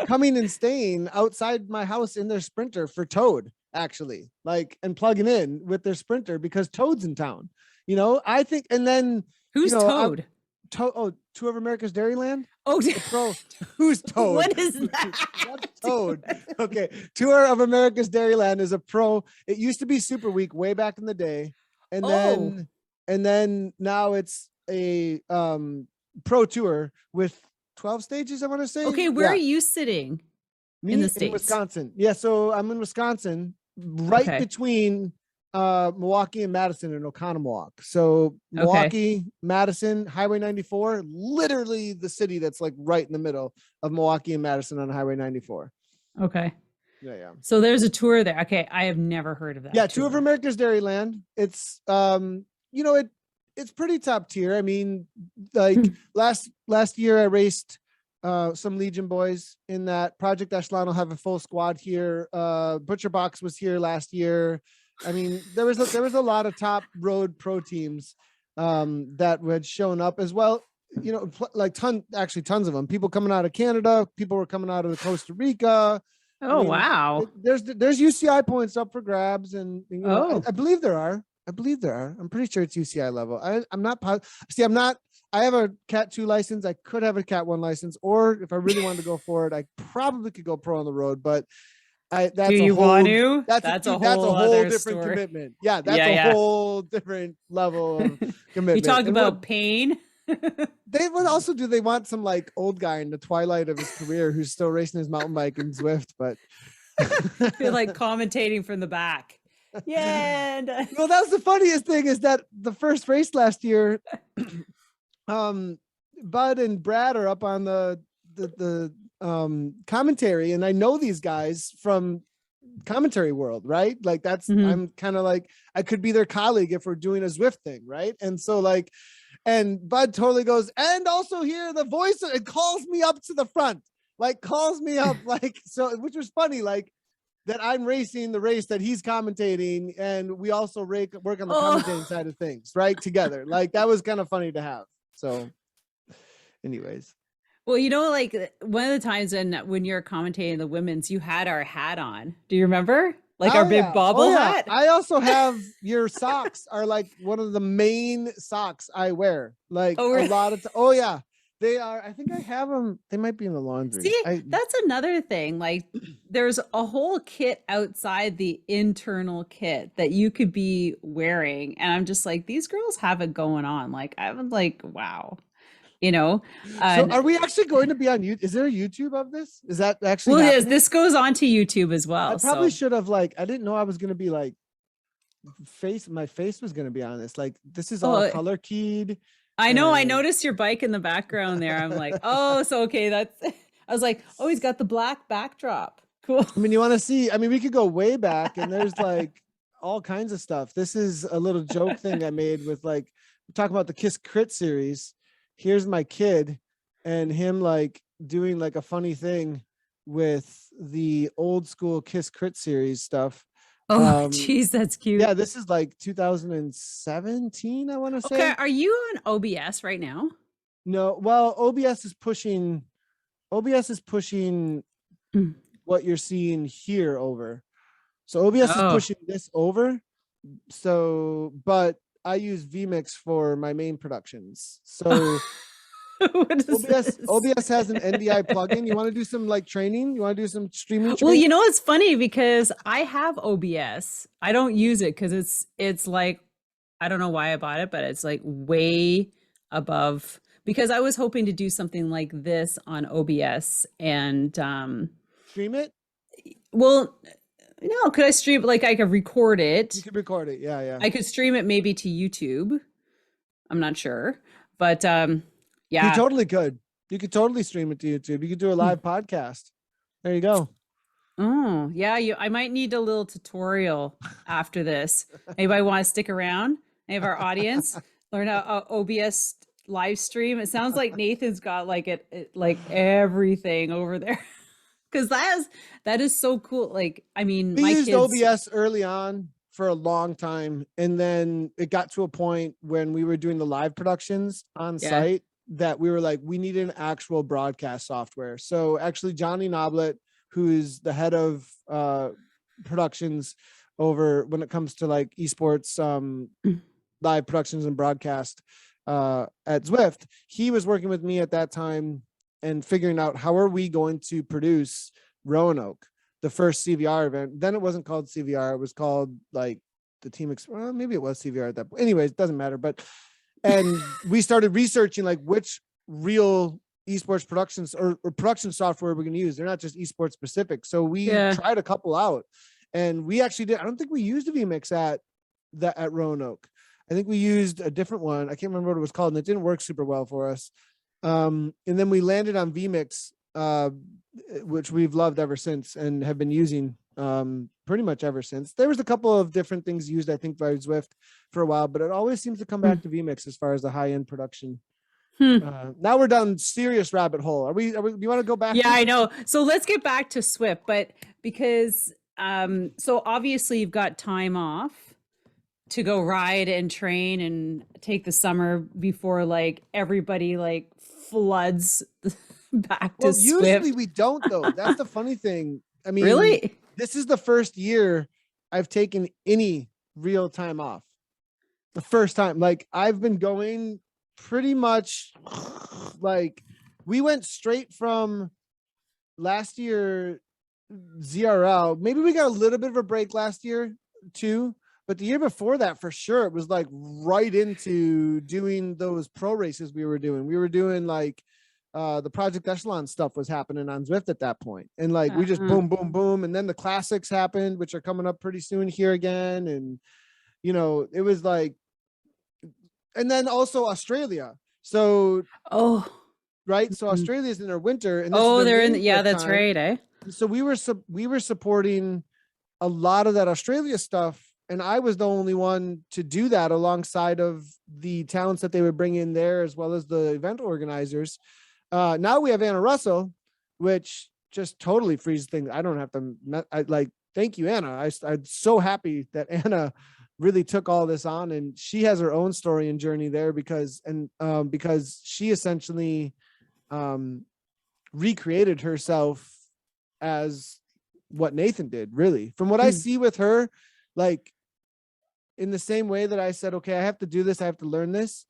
coming and staying outside my house in their Sprinter for Toad, actually, like, and plugging in with their Sprinter because Toad's in town. I think, and then who's Toad? Tour of America's Dairyland. Oh, pro. Who's Toad? What is that? What's Toad? Okay, Tour of America's Dairyland is a pro. It used to be Super Week way back in the day, and then now it's a pro tour with 12 stages, I want to say. Okay, where are you sitting? In the States? In Wisconsin. Yeah, so I'm in Wisconsin, right between Milwaukee and Madison and Oconomowoc. So Milwaukee, Madison, Highway 94, literally the city that's like right in the middle of Milwaukee and Madison on Highway 94. Okay. Yeah. So there's a tour there. Okay, I have never heard of that. Yeah, Tour of America's Dairyland. It's it's pretty top tier. I mean, like last year I raced some Legion boys in that. Project Echelon will have a full squad here. Butcher Box was here last year. I mean, there was a lot of top road pro teams that had shown up as well. Like tons of them. People coming out of Canada. People were coming out of Costa Rica. Oh, wow. There's UCI points up for grabs, and I believe there are. I'm pretty sure it's UCI level. I'm not positive. See, I have a Cat 2 license. I could have a Cat 1 license, or if I really wanted to go for it, I probably could go pro on the road, but that's a whole different story. Commitment. Yeah, that's a whole different level of commitment. You talk about pain. They would also they want some like old guy in the twilight of his career who's still racing his mountain bike in Zwift, but I feel like commentating from the back. Yeah. And well, that was the funniest thing is that the first race last year, Bud and Brad are up on the commentary, and I know these guys from commentary world, right? Like I'm kind of like I could be their colleague if we're doing a Zwift thing, right? And so and Bud totally goes, and also here the voice, and calls me up to the front, calls me up, so, which was funny, that I'm racing the race that he's commentating, and we also work on the commentating side of things, right? Together. That was kind of funny to have. So anyways. Well, one of the times when you're commentating the women's, you had our hat on. Do you remember? Our big bobble hat? I also have your socks are one of the main socks I wear. A lot of they are. I think I have them. They might be in the laundry. See, that's another thing. There's a whole kit outside the internal kit that you could be wearing. And I'm just like, these girls have it going on. I'm like, wow. So are we actually going to be on YouTube? Is there a YouTube of this? Is that actually happening? Yes, this goes on to YouTube as well. I probably should have I didn't know I was going to be my face was going to be on this. This is all color keyed. I know. I noticed your bike in the background there. I'm like, oh, so okay. I was like, oh, he's got the black backdrop. Cool. I mean, you want to see, we could go way back and there's all kinds of stuff. This is a little joke thing I made with talk about the Kiss Crit series. Here's my kid and him doing a funny thing with the old school Kiss Crit series stuff. Oh, geez, that's cute. Yeah, this is like 2017, I want to Okay, say. are you on OBS right now? No, well, OBS is pushing Mm. what you're seeing here over. So OBS is Oh. pushing this over. So, but I use vMix for my main productions. So What is this? OBS has an NDI plugin. You want to do some like training? You want to do some streaming Well, training? it's funny because I have OBS. I don't use it because it's like I don't know why I bought it, but it's like way above because I was hoping to do something like this on OBS and Stream it? well, no, could I stream like I could record You it. can record it. Yeah, yeah. I could stream it maybe to YouTube. I'm not sure. But You yeah. totally could. You could totally stream it to YouTube. You could do a live podcast. There you go. Oh, yeah, I might need a little tutorial after this. Anybody want to stick around? Any of our audience learn how OBS live stream? It sounds like Nathan's got like like everything over there. Because that is so cool. Like, I mean, We my used kids. OBS early on for a long time. And then it got to a point when we were doing the live productions on Yeah. site that we were like, we need an actual broadcast software. So actually, Johnny Noblet, who's the head of productions over when it comes to like esports live productions and broadcast at ZWIFT, he was working with me at that time and figuring out how are we going to produce Roanoke, the first CVR event. Then it wasn't called CVR. It was called like the team. Well, maybe it was CVR at that point. Anyways, it doesn't matter. But, and we started researching like which real esports productions or production software we're going to use. They're not just esports specific. So we tried a couple out and we actually did. I don't think we used a vMix at Roanoke. I think we used a different one. I can't remember what it was called and it didn't work super well for us. And then we landed on vMix, which we've loved ever since and have been using pretty much ever since. There was a couple of different things used, I think, by ZWIFT for a while, but it always seems to come back to vMix as far as the high-end production. Now we're down serious rabbit hole. Are we do you want to go back? Yeah, I know. So let's get back to ZWIFT, but because so obviously you've got time off to go ride and train and take the summer before like everybody like floods back to ZWIFT. Usually we don't though. That's the funny thing. I mean, really, this is the first year I've taken any real time off. The first time, like I've been going pretty much like we went straight from last year ZRL. Maybe we got a little bit of a break last year too. But the year before that, for sure, it was like right into doing those pro races we were doing. We were doing like the Project Echelon stuff was happening on ZWIFT at that point. And like we just boom, boom, boom. And then the classics happened, which are coming up pretty soon here again. And, you know, it was like, and then also Australia. So, right. So Australia's in their winter. And they're in, yeah, that's time. Right. Eh? So we were supporting a lot of that Australia stuff. And I was the only one to do that alongside of the talents that they would bring in there, as well as the event organizers. Now we have Anna Russell, which just totally frees things. I don't have to, thank you, Anna. I'm so happy that Anna really took all this on and she has her own story and journey there because she essentially recreated herself as what Nathan did, really. From what I see with her, like, in the same way that I said, okay, I have to do this, I have to learn this.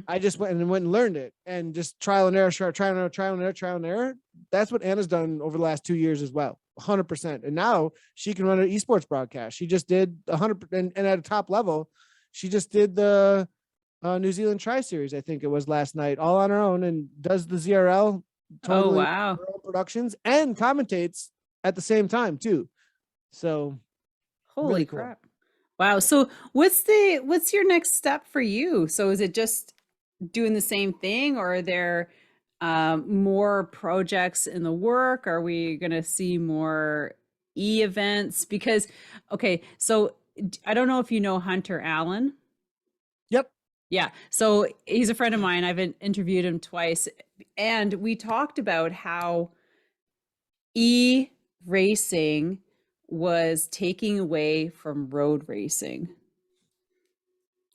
I just went and learned it and just trial and error, trial and error. That's what Anna's done over the last 2 years as well, 100%. And now she can run an esports broadcast. She just did 100%, and at a top level, she just did the New Zealand Tri-Series, I think it was last night, all on her own, and does the ZRL totally her own productions and commentates at the same time too. So holy really crap. Cool. Wow. So what's your next step for you? So is it just doing the same thing or are there more projects in the work? Are we going to see more events? Because, okay, so I don't know if you know Hunter Allen. Yep. Yeah. So he's a friend of mine. I've interviewed him twice and we talked about how e-racing was taking away from road racing.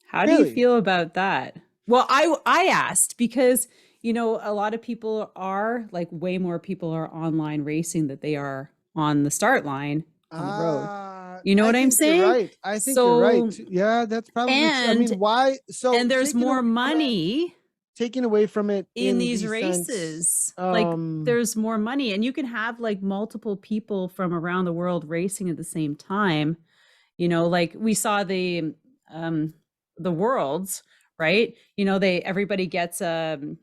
How do you Really? feel about that? Well, I asked because, you know, a lot of people are like way more people are online racing that they are on the start line on the road. You know I what I'm think you're saying? right. I think you're right. So, Yeah, that's probably true. I and mean, why? So and there's taking away more from it, money taking away from it in in these the sense, races. Like there's more money and you can have like multiple people from around the world racing at the same time. You know, like we saw um the worlds, right? You know, everybody gets like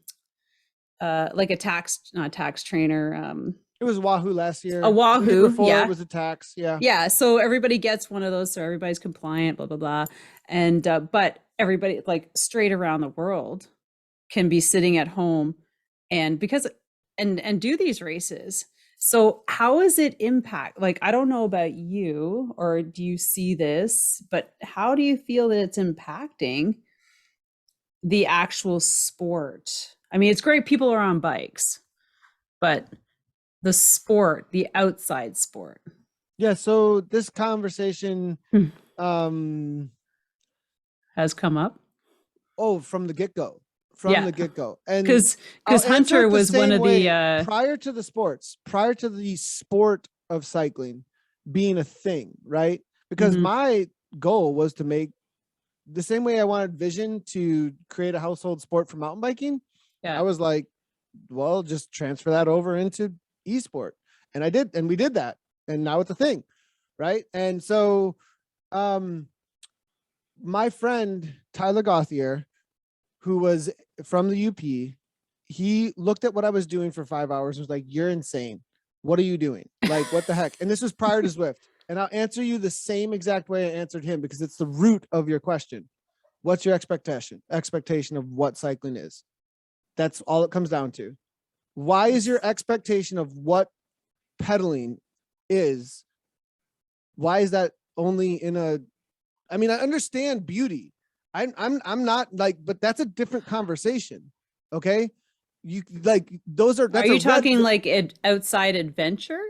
a tax not a tax trainer, it was Wahoo last a year. The year Wahoo, before it yeah. was a tax. Yeah. Yeah, so everybody gets one of those, so everybody's compliant, blah blah blah. And but everybody like straight around the world can be sitting at home and because and do these races. So how is it impact? Like I don't know about you or do you see this, but how do you feel that it's impacting the actual sport? I mean, it's great people are on bikes, but the sport, the outside sport. Yeah. So this conversation, Hmm. um, Has come up. oh, from the get-go. From Yeah. the get-go. And Because I'll answer Hunter it the was one same of way. the Prior to the sports, prior to the sport of cycling being a thing, right? Because mhm. my goal was to make the same way I wanted Vision to create a household sport for mountain biking. I Yeah. was like, well, just transfer that over into esport. And I did, and we did that. And now it's a thing, right? And so my friend Tyler Gauthier, who was from the UP, he looked at what I was doing for 5 hours and was like, you're insane. What are you doing? Like, what the heck? And this was prior to Zwift. And I'll answer you the same exact way I answered him because it's the root of your question. What's your expectation of what cycling is? That's all it comes down to. Why is your expectation of what pedaling is? Why is that only in a, I mean, I understand beauty. I'm not like, but that's a different conversation. Okay. You like, that's Are a you red talking flag. like outside adventure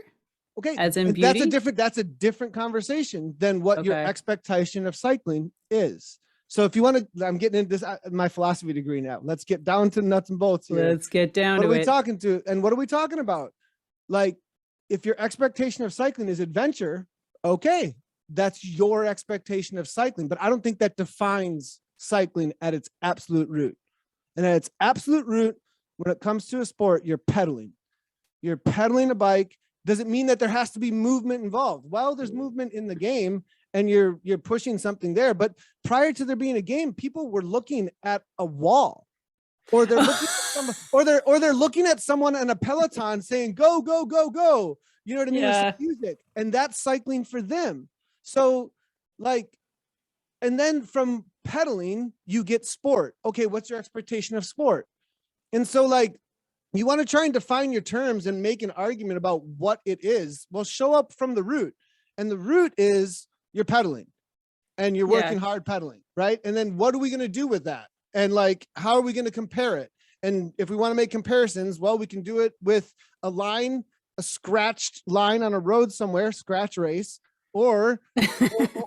Okay. as in And beauty? that's a different conversation than what your Okay. expectation of cycling is. So if you want to, I'm getting into this, my philosophy degree now. Let's get down to nuts and bolts here. Let's get down What are to we it. talking to? And what are we talking about? Like, if your expectation of cycling is adventure, okay, that's your expectation of cycling. But I don't think that defines cycling at its absolute root. And at its absolute root, when it comes to a sport, you're pedaling. You're pedaling a bike. Does it mean that there has to be movement involved? Well, there's movement in the game and you're pushing something there. But prior to there being a game, people were looking at a wall, or they're looking at someone, or they're looking at someone in a peloton saying, go, go, go, go. You know what I mean? With some Yeah. music. And that's cycling for them. So like, and then from pedaling, you get sport. Okay, what's your expectation of sport? And so like, you want to try and define your terms and make an argument about what it is. Well, show up from the root. And the root is you're pedaling and you're Yeah. working hard pedaling, right? And then what are we going to do with that? And like, how are we going to compare it? And if we want to make comparisons, well, we can do it with a line, a scratched line on a road somewhere, scratch race, or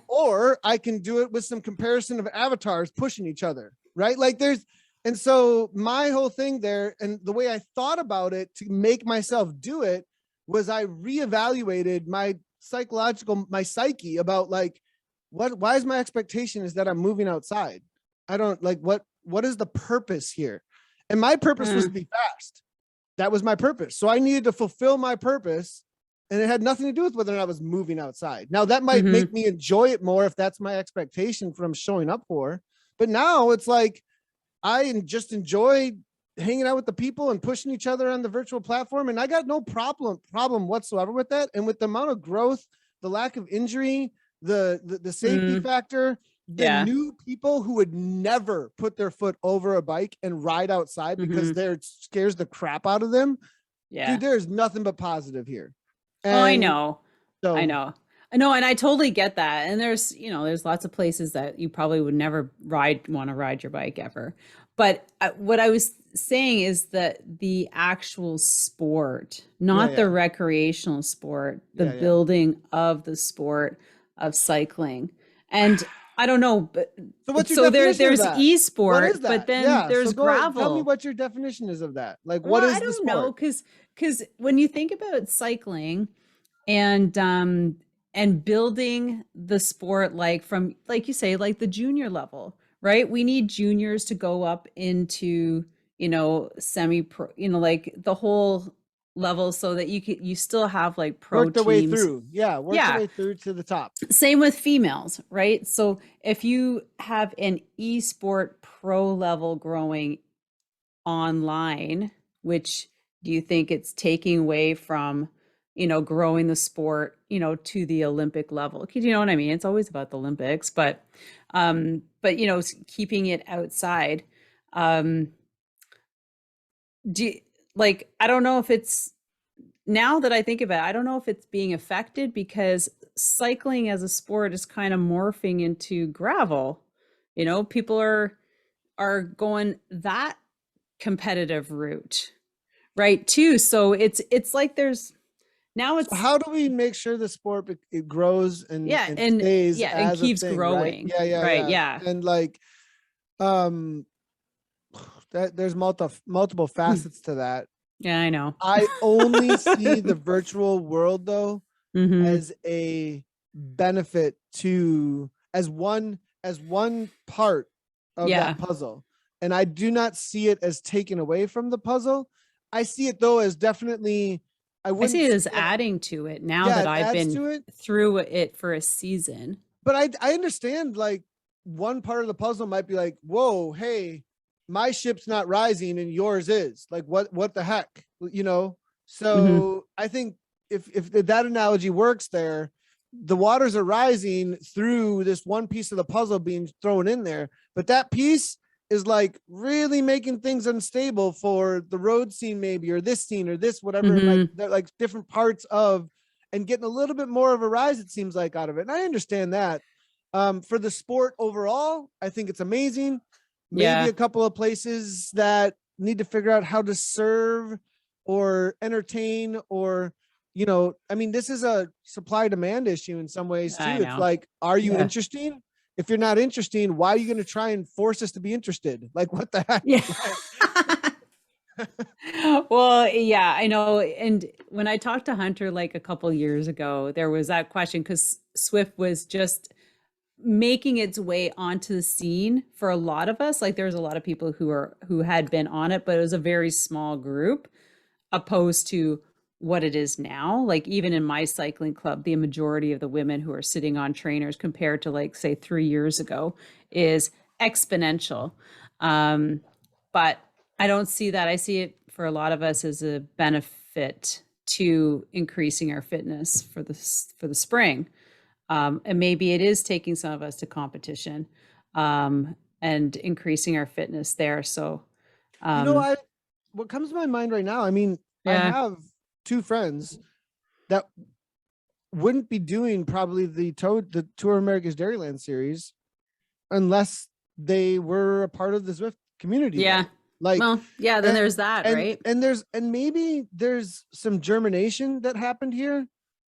or I can do it with some comparison of avatars pushing each other, right? Like there's, and so my whole thing there, and the way I thought about it to make myself do it was I reevaluated my psyche about like, why is my expectation is that I'm moving outside? I don't like, what is the purpose here? And my purpose was to be fast. That was my purpose. So I needed to fulfill my purpose. And it had nothing to do with whether or not I was moving outside. Now that might make me enjoy it more if that's my expectation for what I'm showing up for. But now it's like, I just enjoy hanging out with the people and pushing each other on the virtual platform. And I got no problem whatsoever with that. And with the amount of growth, the lack of injury, the safety factor, the new people who would never put their foot over a bike and ride outside because it scares the crap out of them. Yeah. Dude, there's nothing but positive here. And oh, I know. So, I know. And I totally get that. And there's, you know, there's lots of places that you probably would never want to ride your bike ever. But what I was saying is that the actual sport, Yeah, not the yeah, recreational sport, the yeah, yeah. building of the sport of cycling. And I don't know, but So what's your so definition of there's that? What is e-sport, but that? then Yeah. So there's go tell me gravel. what your definition is of that. Like, Well, what I is the don't know, sport? because when you think about cycling and building the sport, like from, like you say, like the junior level, right? We need juniors to go up into, semi pro, like the whole level, so that you still have like pro Work their way teams. through. Yeah, work their Yeah, way through to the top. same with females, right? So if you have an esport pro level growing online, which do you think it's taking away from, growing the sport, to the Olympic level? 'Cause you know what I mean? It's always about the Olympics, but keeping it outside. Um, do you, like, I don't know if it's, now that I think about it, I don't know if it's being affected because cycling as a sport is kind of morphing into gravel. People are going that competitive route, right, too. So it's like there's now So it's how do we make sure the sport it grows yeah, and and stays yeah, and as a keeps thing, right? growing, Yeah, yeah, right? yeah. Yeah. And like um that there's multiple facets to that. Yeah, I know. I only see the virtual world though Hmm. as a benefit to as one part of Yeah, that puzzle. And I do not see it as taken away from the puzzle. I see it though as definitely I I see wouldn't it say as that adding to it now yeah, that it I've adds been to it. through it for a season. But I understand like one part of the puzzle might be like, whoa, hey, my ship's not rising and yours is. Like what the heck? You know? Hmm. So I think if that analogy works there, the waters are rising through this one piece of the puzzle being thrown in there, but that piece is like really making things unstable for the road scene maybe or this scene or this whatever it might Hmm. they're like different parts of and getting a little bit more of a rise it seems like out of it. And I understand that. For the sport overall, I think it's amazing. Maybe Yeah. a couple of places that need to figure out how to serve or entertain or I mean, this is a supply demand issue in some ways I too. It's know. like, are you Yeah. interesting? If you're not interesting, why are you going to try and force us to be interested? Like, what the heck? Yeah. Well, yeah, I know. And when I talked to Hunter like a couple years ago, there was that question because Swift was just making its way onto the scene for a lot of us. Like there was a lot of people who had been on it, but it was a very small group opposed to what it is now. Like even in my cycling club, the majority of the women who are sitting on trainers compared to like say 3 years ago is exponential. But I don't see that. I see it for a lot of us as a benefit to increasing our fitness for the spring. And maybe it is taking some of us to competition, and increasing our fitness there. So, um, I what comes to my mind right now, I mean, I yeah, have two friends that wouldn't be doing probably the Tour America's Dairyland series unless they were a part of the Zwift community yeah. though. Like Well, yeah, then there's that, right? and maybe there's some germination that happened here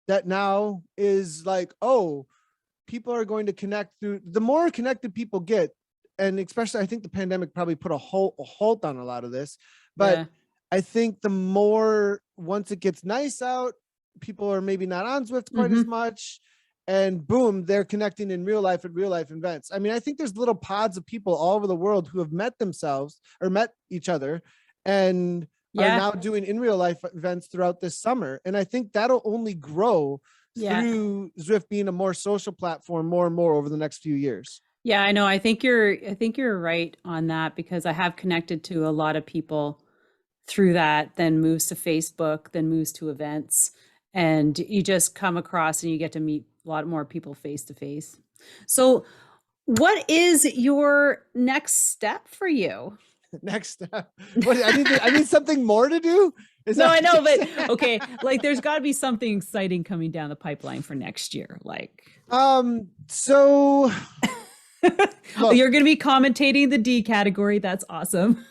that now is like, oh, people are going to connect through the more connected people get, and especially I think the pandemic probably put a halt on a lot of this, but Yeah. I think the more once it gets nice out, people are maybe not on Zwift quite as Hmm. much, and boom, they're connecting in real life at real life events. I mean, I think there's little pods of people all over the world who have met themselves or met each other and are Yeah. now doing in real life events throughout this summer. And I think that'll only grow Yeah. through Zwift being a more social platform more and more over the next few years. Yeah, I know. I think you're right on that because I have connected to a lot of people through that, then moves to Facebook, then moves to events, and you just come across and you get to meet a lot more people face to face. So, what is your next step for you? Next step. What I need something more to do? Is No, that I what know, you're but saying? okay, like there's got to be something exciting coming down the pipeline for next year. Like, So Oh, you're going to be commentating the D category. That's awesome.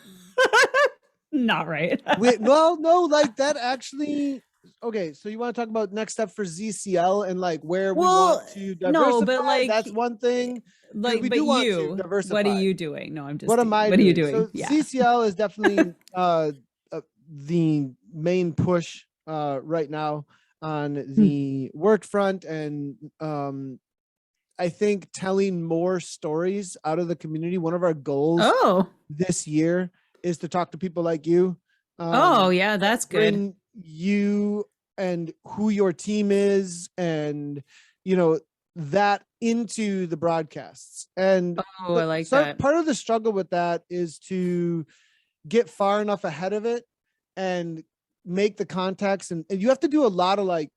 Not right. Well, no, like that actually. Okay, so you want to talk about next step for ZCL and like where we want to no, diversify? but like, That's one thing. like, We but do want to you, diversify. what are you doing? No, I'm just What am I what are you doing? doing? So Yeah. ZCL is definitely the main push right now on the work front, and I think telling more stories out of the community. One of our goals this year is to talk to people like you. Yeah, that's good. Bring you and who your team is, and you know that into the broadcasts. And I like that. Part of the struggle with that is to get far enough ahead of it and make the contacts, and you have to do a lot of like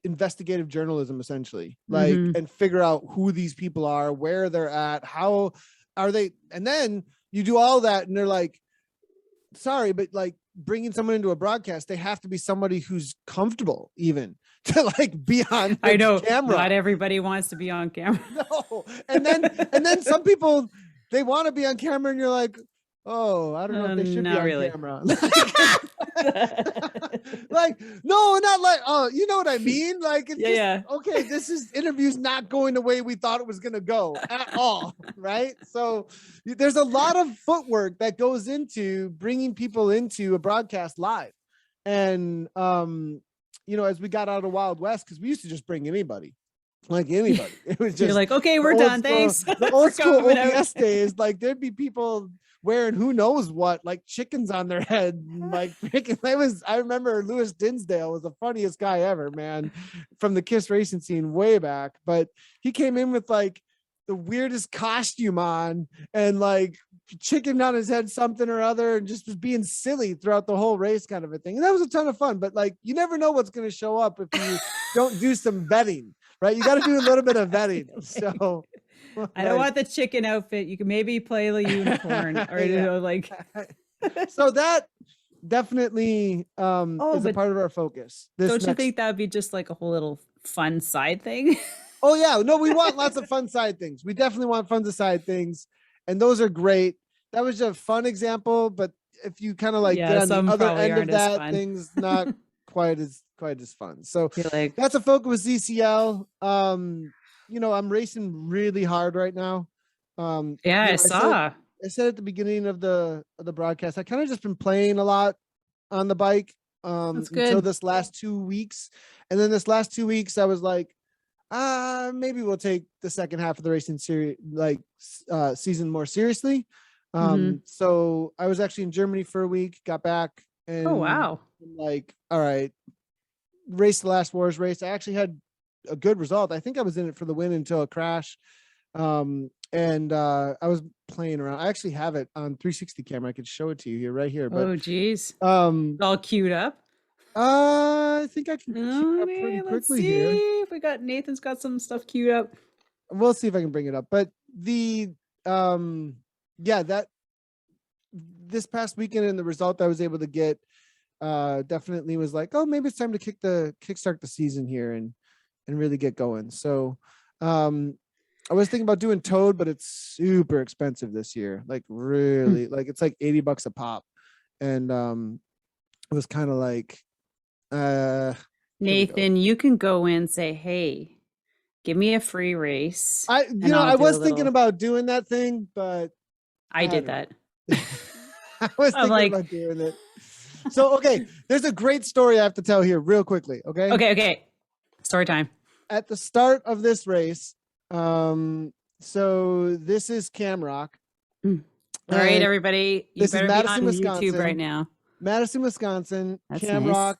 investigative journalism essentially, like and figure out who these people are, where they're at, how are they, and then you do all that and they're like, sorry, but like bringing someone into a broadcast, they have to be somebody who's comfortable even to like be on I know camera. Not everybody wants to be on camera. No. And then some people, they want to be on camera and you're like, oh, I don't know if they should be on really. camera. Like, no, not like, oh, you know what I mean? Like, it's okay, this is interview's not going the way we thought it was going to go at all, right? So there's a lot of footwork that goes into bringing people into a broadcast live. And, as we got out of Wild West, because we used to just bring anybody. Like anybody. It was just, you're like, okay, we're done. Thanks. The old school OPS days, like there'd be people wearing who knows what, like chickens on their head, like I remember Lewis Dinsdale was the funniest guy ever, man, from the KISS racing scene way back. But he came in with like the weirdest costume on and like chicken on his head, something or other, and just was being silly throughout the whole race, kind of a thing. And that was a ton of fun. But like, you never know what's going to show up if you don't do some vetting, right? You got to do a little bit of vetting. So I don't want the chicken outfit. You can maybe play the unicorn or like. So that definitely is a part of our focus. Don't you think that would be just like a whole little fun side thing? Oh yeah, no, we want lots of fun side things. We definitely want fun side things, and those are great. That was a fun example, but if you kind of like get on the other end of that, things not quite as fun. So that's a focus with ZCL. I'm racing really hard right now. I saw. I said at the beginning of the broadcast, I kind of just been playing a lot on the bike until this last 2 weeks. And then this last 2 weeks, I was like, maybe we'll take the second half of the racing series, season more seriously. So I was actually in Germany for a week, got back, and like, all right, raced the last Wars race. I actually had a good result. I think I was in it for the win until a crash. And I was playing around. I actually have it on 360 camera. I could show it to you here, right here. But geez. All queued up. I think I can queue it up pretty quickly here. If we got Nathan's got some stuff queued up. We'll see if I can bring it up. But the that this past weekend and the result I was able to get definitely was like, oh, maybe it's time to kickstart the season here and really get going. So I was thinking about doing Toad, but it's super expensive this year. Like really, like it's like $80 a pop. And it was kind of like, Nathan, you can go in and say, hey, give me a free race. I was thinking about doing that thing, but I did that. I was thinking about doing it. So, okay, there's a great story I have to tell here real quickly. Okay. Story time. At the start of this race, so this is Camrock. All right, everybody. This is Madison, Wisconsin. YouTube right now. Madison, Wisconsin. That's Camrock.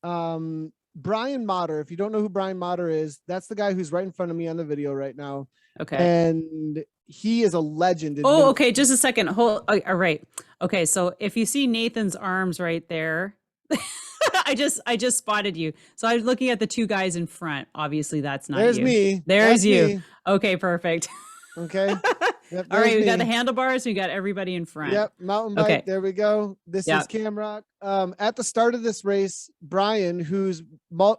Nice. Brian Motter. If you don't know who Brian Motter is, that's the guy who's right in front of me on the video right now. Okay. And he is a legend. Okay. Just a second. All right. Okay. So if you see Nathan's arms right there, I just spotted you. So I was looking at the two guys in front. Obviously, that's not There's you. Me. There's that's you. Me. Okay, perfect. Okay. Yep, all right, we got the handlebars. We got everybody in front. Yep, mountain bike. Okay. There we go. This is Camrock. At the start of this race, Brian,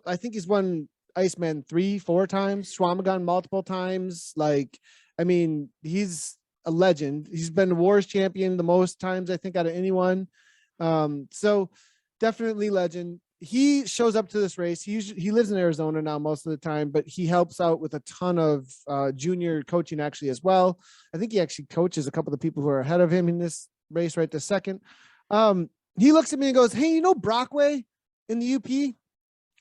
I think he's won Iceman 3-4 times, Schwamagon multiple times, like I mean, he's a legend. He's been Wars champion the most times, I think, out of anyone. So definitely legend. He shows up to this race. He lives in Arizona now most of the time, but he helps out with a ton of junior coaching actually as well. I think he actually coaches a couple of the people who are ahead of him in this race right this second. He looks at me and goes, "Hey, you know Brockway in the UP?" I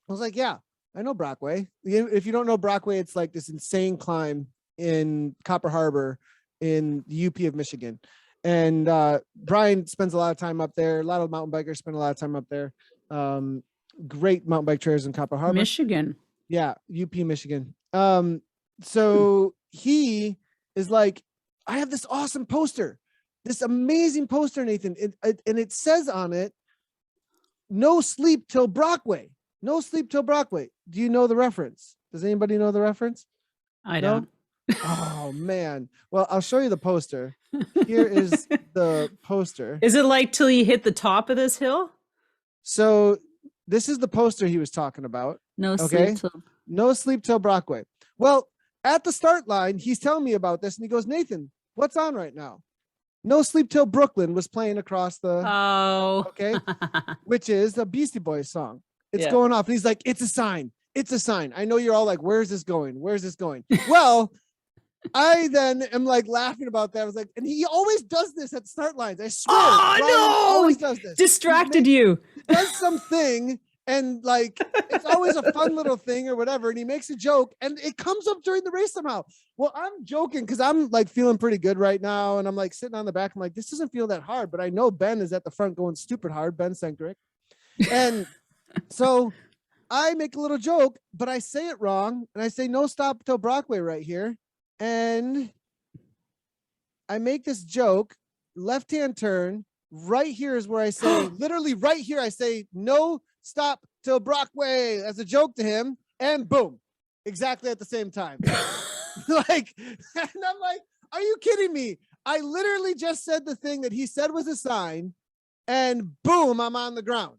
was like, "Yeah, I know Brockway." If you don't know Brockway, it's like this insane climb in Copper Harbor in the UP of Michigan. And Brian spends a lot of time up there. A lot of mountain bikers spend a lot of time up there. Great mountain bike trails in Copper Harbor. Michigan. Yeah, UP Michigan. So he is like, "I have this awesome poster, this amazing poster, Nathan. And it says on it, 'No sleep till Brockway.' No sleep till Brockway." Do you know the reference? Does anybody know the reference? I don't. Oh man. Well, I'll show you the poster. Here is the poster. Is it like till you hit the top of this hill? So this is the poster he was talking about. No Okay. sleep till. No sleep till Brockway. Well, at the start line, he's telling me about this and he goes, "Nathan, what's on right now?" No Sleep Till Brooklyn was playing across the, okay, which is a Beastie Boys song. It's going off. And he's like, "It's a sign. It's a sign." I know you're all like, "Where's this going? Where's this going?" Well, I then am like laughing about that. I was like, and he always does this at start lines. I swear. Oh, Brian no! always does this. Distracted you. He does something and like it's always a fun little thing or whatever. And he makes a joke and it comes up during the race somehow. Well, I'm joking because I'm like feeling pretty good right now. And I'm like sitting on the back. I'm like, this doesn't feel that hard, but I know Ben is at the front going stupid hard, Ben Senkrick. And so I make a little joke, but I say it wrong. And I say, "No stop till Brockway right here." And I make this joke, left-hand turn. Right here is where I say, literally right here, I say, "No stop till Brockway," as a joke to him. And boom, exactly at the same time. Like, and I'm like, are you kidding me? I literally just said the thing that he said was a sign and boom, I'm on the ground.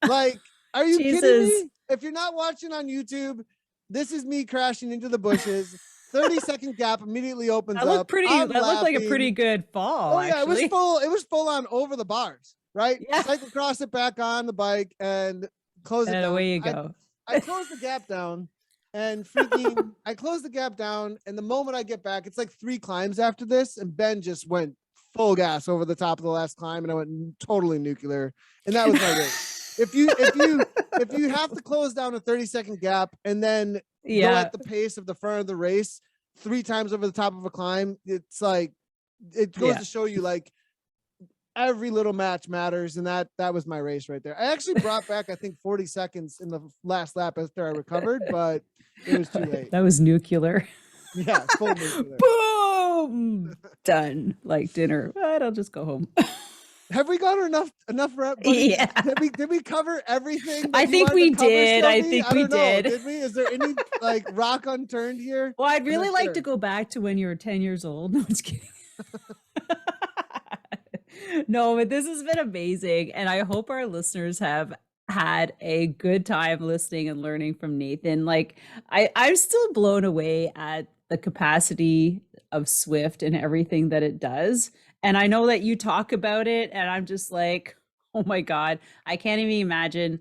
Like, are you kidding me? If you're not watching on YouTube, this is me crashing into the bushes. 30-second gap immediately opens up. That looked like a pretty good fall. Oh yeah, actually. it was full on over the bars, right? Yeah. Cycle cross it back on the bike and close it And down. away you go. I close the gap down and freaking I close the gap down. And the moment I get back, it's like 3 climbs after this. And Ben just went full gas over the top of the last climb and I went totally nuclear. And that was my race. If you have to close down a 30-second gap and then go at the pace of the front of the race 3 times over the top of a climb, it's like it goes to show you like every little match matters. And that was my race right there. I actually brought back I think 40 seconds in the last lap after I recovered, but it was too late. That was nuclear. Yeah, full nuclear. Boom, done. Like dinner. I'll just go home. Have we got enough rep? Yeah. Did we cover everything? I think we did. I think we did. Did we? Is there any like rock unturned here? Well, I'd really like to go back to when you were 10 years old. No, I'm just kidding. No, but this has been amazing. And I hope our listeners have had a good time listening and learning from Nathan. Like I'm still blown away at the capacity of ZWIFT and everything that it does. And I know that you talk about it and I'm just like, oh my God, I can't even imagine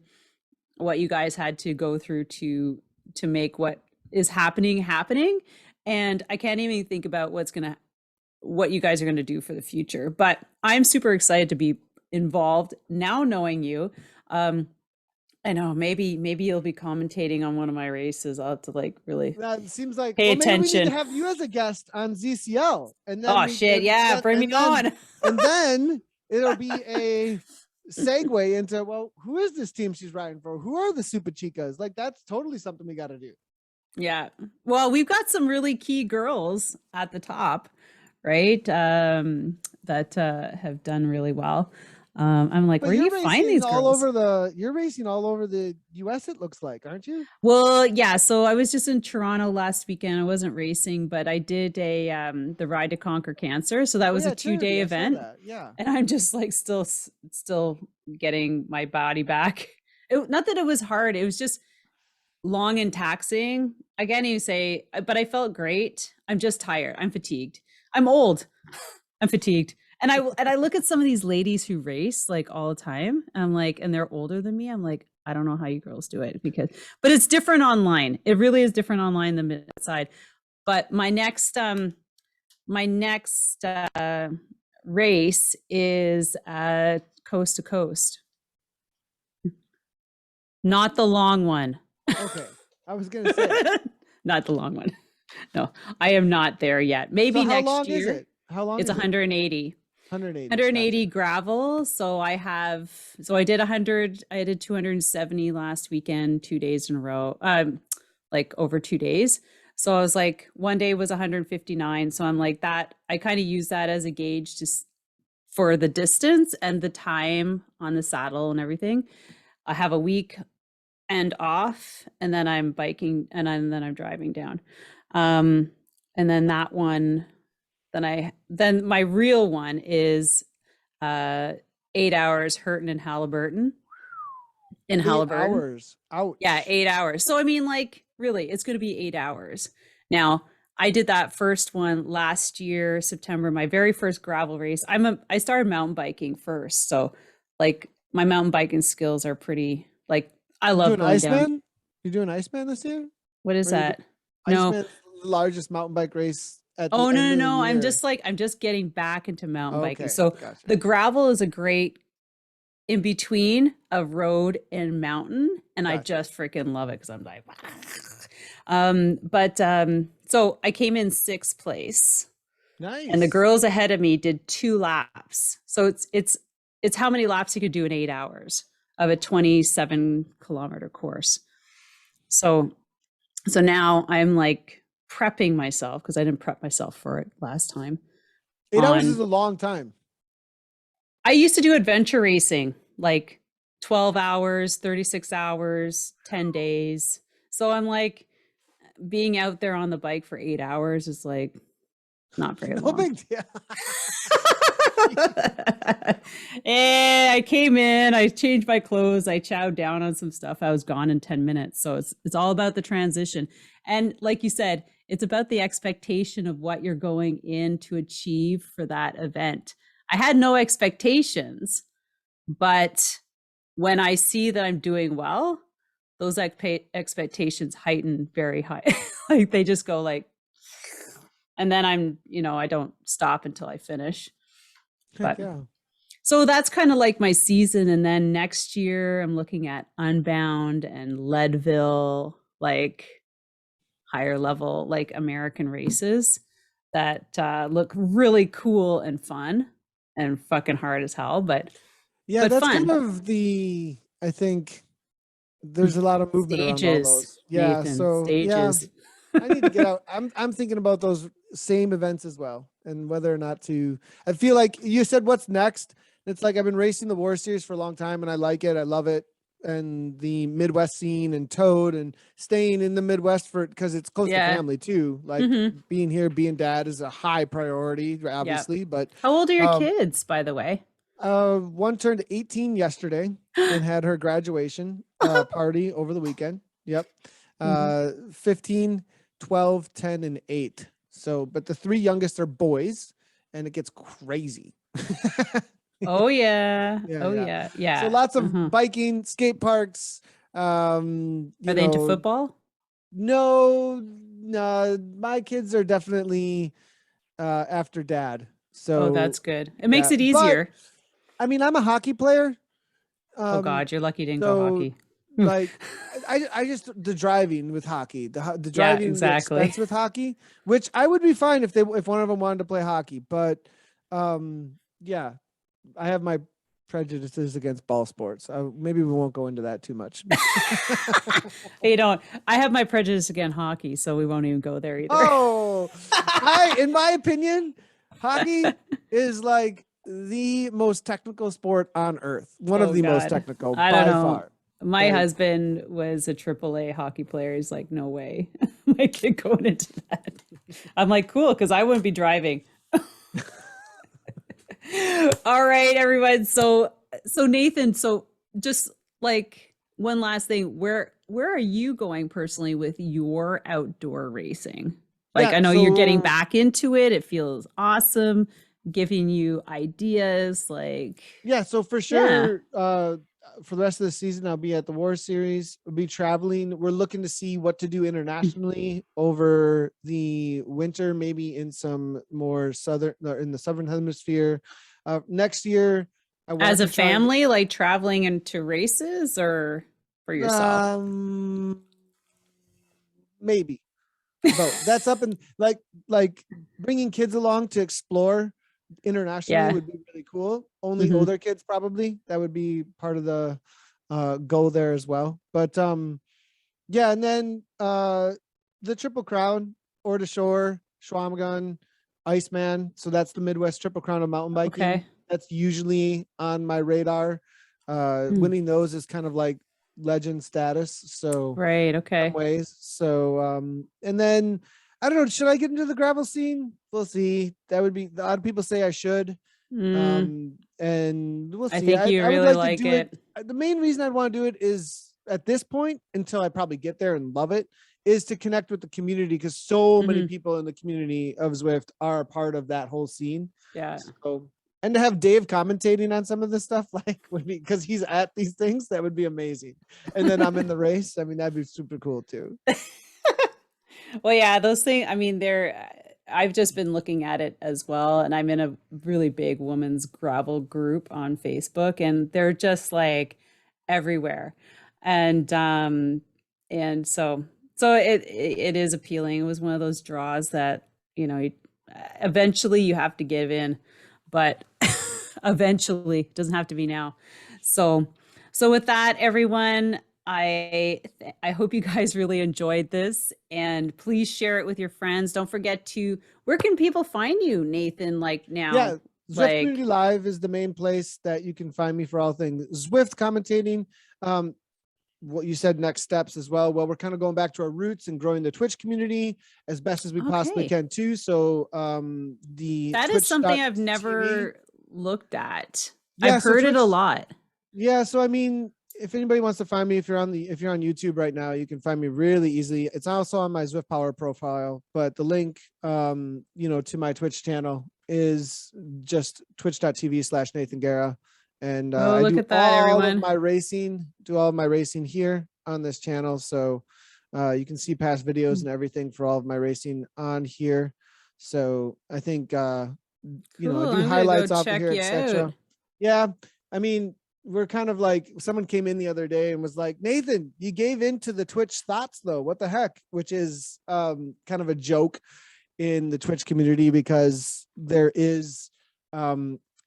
what you guys had to go through to make what is happening. And I can't even think about what you guys are going to do for the future, but I'm super excited to be involved now knowing you. I know maybe you'll be commentating on one of my races. I'll have to like really that seems like pay attention. Maybe we need to have you as a guest on ZCL and then bring me on. And then it'll be a segue into, well, who is this team she's riding for? Who are the Super Chicas? Like that's totally something we got to do. Yeah. Well, we've got some really key girls at the top, right? That have done really well. I'm like, where do you find these girls? You're racing all over the US, it looks like, aren't you? Well, yeah. So I was just in Toronto last weekend. I wasn't racing, but I did the Ride to Conquer Cancer. So that was a 2-day event. Yeah. And I'm just like still getting my body back. Not that it was hard. It was just long and taxing. I can't even say, but I felt great. I'm just tired. I'm fatigued. I'm old. I'm fatigued. And I look at some of these ladies who race like all the time. I'm like, and they're older than me. I'm like, I don't know how you girls do it but it's different online. It really is different online than the side. But my next race is coast to coast. Not the long one. Okay. I was going to say. Not the long one. No, I am not there yet. Maybe So how next long year. is it? How long It's is it? 180. 180. Gotcha. gravel. So I did 100, I did 270 last weekend, 2 days in a row, like over 2 days. So I was like, one day was 159. So I'm like that, I kind of use that as a gauge just for the distance and the time on the saddle and everything. I have a week and off, and then I'm biking, and then I'm driving down. And then that one, then my real one is 8 hours Hurton and Halliburton. In 8 Halliburton. hours. Ouch. Yeah, 8 hours. So I mean, like, really, it's going to be 8 hours. Now, I did that first one last year, September, my very first gravel race. I started mountain biking first, so like my mountain biking skills are pretty, like, I love going down. You're doing Iceman this year? What is that? No. Iceman's the largest mountain bike race at the Oh, end of the no. year. I'm just getting back into mountain biking. Okay, So gotcha. the gravel is a great in between a road and mountain, and I just freaking love it because I'm like, so I came in 6th place. Nice. And the girls ahead of me did 2 laps. So it's how many laps you could do in 8 hours of a 27-kilometer course. So now I'm like prepping myself, because I didn't prep myself for it last time. 8 hours is a long time. I used to do adventure racing, like 12 hours, 36 hours, 10 days. So I'm like, being out there on the bike for 8 hours is like not very long. No big deal. And I came in, I changed my clothes, I chowed down on some stuff. I was gone in 10 minutes. So it's all about the transition. And like you said, it's about the expectation of what you're going in to achieve for that event. I had no expectations, but when I see that I'm doing well, those expectations heighten very high. Like they just go like, and then I don't stop until I finish. But yeah. So that's kind of like my season. And then next year I'm looking at Unbound and Leadville, like higher level, like American races that look really cool and fun and fucking hard as hell. But yeah, that's fun. Kind of I think there's a lot of movement around all those. Yeah, Nathan, so stages. Yeah, I need to get out. I'm thinking about those same events as well, and whether or not to. I feel like you said, what's next? It's like I've been racing the War Series for a long time, and I like it. I love it, and the Midwest scene and Toad and staying in the Midwest because it's close to family too. Like being here, being dad is a high priority, obviously. Yep. But how old are your kids, by the way? One turned 18 yesterday and had her graduation party over the weekend. Yep. 15, 12, 10, and 8. So, but the 3 youngest are boys, and it gets crazy. Oh yeah. Yeah. So lots of biking, skate parks. Are they into football? No, my kids are definitely after dad. So that's good. It makes it easier. But, I mean, I'm a hockey player. Oh God, you're lucky you didn't go hockey. Like, I just the driving with hockey, the driving exactly. The expense with hockey, which I would be fine if one of them wanted to play hockey, but yeah, I have my prejudices against ball sports. Maybe we won't go into that too much. You don't. I have my prejudice against hockey, so we won't even go there either. Oh, in my opinion, hockey is like the most technical sport on earth. One of the most technical by far. My husband was a AAA hockey player. He's like, no way. My kid going into that. I'm like, cool, because I wouldn't be driving. All right, everyone. So Nathan, so just like one last thing, where where are you going personally with your outdoor racing? Like, Yeah, I know you're getting so back into it. It feels awesome, giving you ideas. Like, yeah, so for yeah, sure, for the rest of the season, I'll be at the War Series. We'll be traveling. We're looking to see what to do internationally over the winter, maybe in some more southern, in the southern hemisphere. Next year, I as want a to try and family, like traveling into races or for yourself. um maybe both. That's up and like bringing kids along to explore internationally Yeah. would be really cool. Only Hmm. older kids probably. That would be part of the goal there as well. But yeah, and then the Triple Crown, Or to Shore, Schwamgun, Iceman. So that's the Midwest Triple Crown of mountain biking. Okay. That's usually on my radar. Hmm. Winning those is kind of like legend status. So Right. some Okay. ways. So and then I don't know, should I get into the gravel scene? We'll see. That would be a lot of people say I should. Mm, And we'll I see. think you I would really like to like do it. it. The main reason I'd want to do it is at this point, until I probably get there and love it, is to connect with the community because so many Hmm. people in the community of Zwift are a part of that whole scene. Yeah. So and to have Dave commentating on some of this stuff, like would be because he's at these things, that would be amazing. And then I'm in the race. I mean, that'd be super cool too. Well, yeah, those things, I mean, I've just been looking at it as well, and I'm in a really big women's gravel group on Facebook, and they're just like everywhere. And and so it is appealing. It was one of those draws that, eventually you have to give in, but eventually it doesn't have to be now. So so with that, everyone, I hope you guys really enjoyed this, and please share it with your friends. Don't forget to, where can people find you, Nathan, like now? Yeah, Zwift Community Like, Live is the main place that you can find me for all things Zwift commentating. What you said, next steps as well. Well, we're kind of going back to our roots and growing the Twitch community as best as we possibly okay. can too. So the That is something I've twitch.tv. never looked at. I've Yeah, so heard it a Twitch. lot. Yeah, so I mean, if anybody wants to find me, if you're on YouTube right now, you can find me really easily. It's also on my Zwift Power profile, but the link to my Twitch channel is just twitch.tv/Nathan Guarra. And Oh, I look do at that, everyone. all of my racing here on this channel. So you can see past videos and everything for all of my racing on here. So I think I Cool. do I'm gonna go highlights off of check here, you out. etc. Yeah, I mean, we're kind of like, someone came in the other day and was like, Nathan, you gave into the Twitch thoughts though. What the heck? Which is kind of a joke in the Twitch community because there is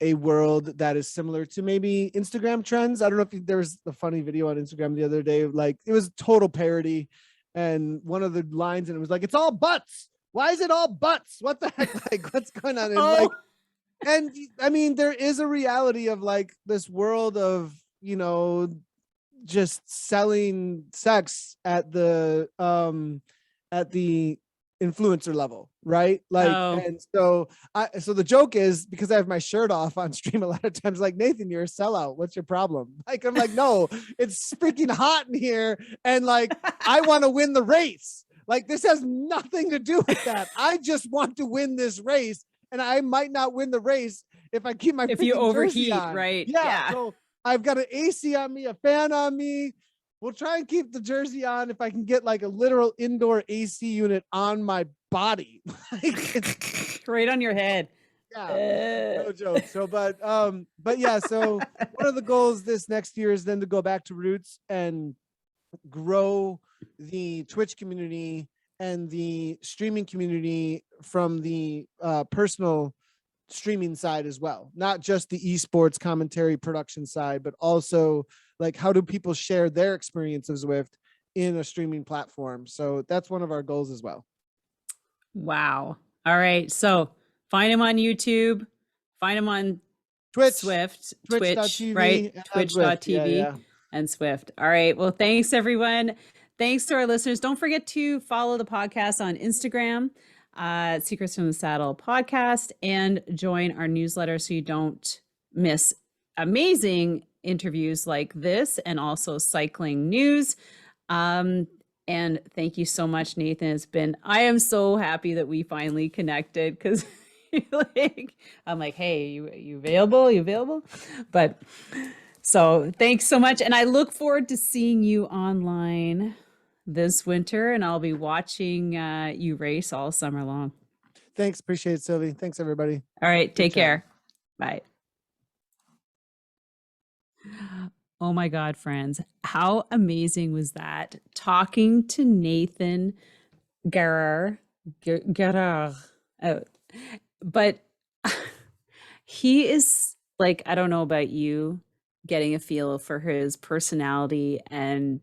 a world that is similar to maybe Instagram trends. I don't know if there was a funny video on Instagram the other day, like it was total parody. And one of the lines, and it was like, it's all butts. Why is it all butts? What the heck? Like, what's going on? And like, Oh, and I mean, there is a reality of like this world of, just selling sex at the influencer level, right? Like, oh. and so the joke is, because I have my shirt off on stream a lot of times, like, Nathan, you're a sellout. What's your problem? Like, I'm like, no, it's freaking hot in here. And like, I want to win the race. Like, this has nothing to do with that. I just want to win this race. And I might not win the race if I keep my If you freaking jersey overheat, on. right? Yeah. Yeah. So I've got an AC on me, a fan on me. We'll try and keep the jersey on if I can get like a literal indoor AC unit on my body. Like, Right on your head. yeah, Uh, no joke. So, but yeah, so one of the goals this next year is then to go back to roots and grow the Twitch community and the streaming community from the personal streaming side as well, not just the esports commentary production side, but also like, how do people share their experience of Zwift in a streaming platform? So that's one of our goals as well. wow. All right. So find him on YouTube, find him on Twitch, Swift, Twitch, right? twitch.tv, and on Zwift. Yeah, Twitch.tv yeah. and Swift. All right. Well, thanks everyone. Thanks to our listeners. Don't forget to follow the podcast on Instagram, Secrets from the Saddle podcast, and join our newsletter so you don't miss amazing interviews like this and also cycling news. And thank you so much, Nathan. I am so happy that we finally connected because I'm like, hey, you available? You available? But so thanks so much. And I look forward to seeing you online this winter, and I'll be watching you race all summer long. Thanks. Appreciate it, Sylvie. Thanks, everybody. All right. Good Take chat. care. Bye. Oh my God, friends. How amazing was that? Talking to Nathan Guarra. But he is like, I don't know about you, getting a feel for his personality and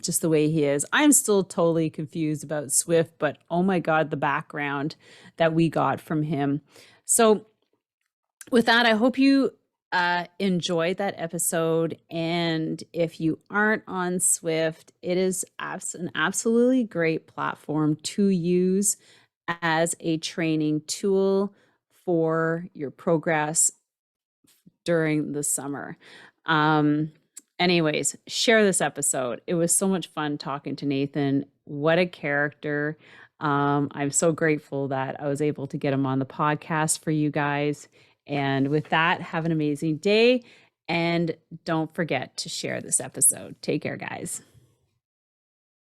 just the way he is. I'm still totally confused about ZWIFT, but oh my God, the background that we got from him. So with that, I hope you enjoyed that episode. And if you aren't on ZWIFT, it is an absolutely great platform to use as a training tool for your progress during the summer. Anyways, share this episode. It was so much fun talking to Nathan. What a character. I'm so grateful that I was able to get him on the podcast for you guys. And with that, have an amazing day. And don't forget to share this episode. Take care, guys.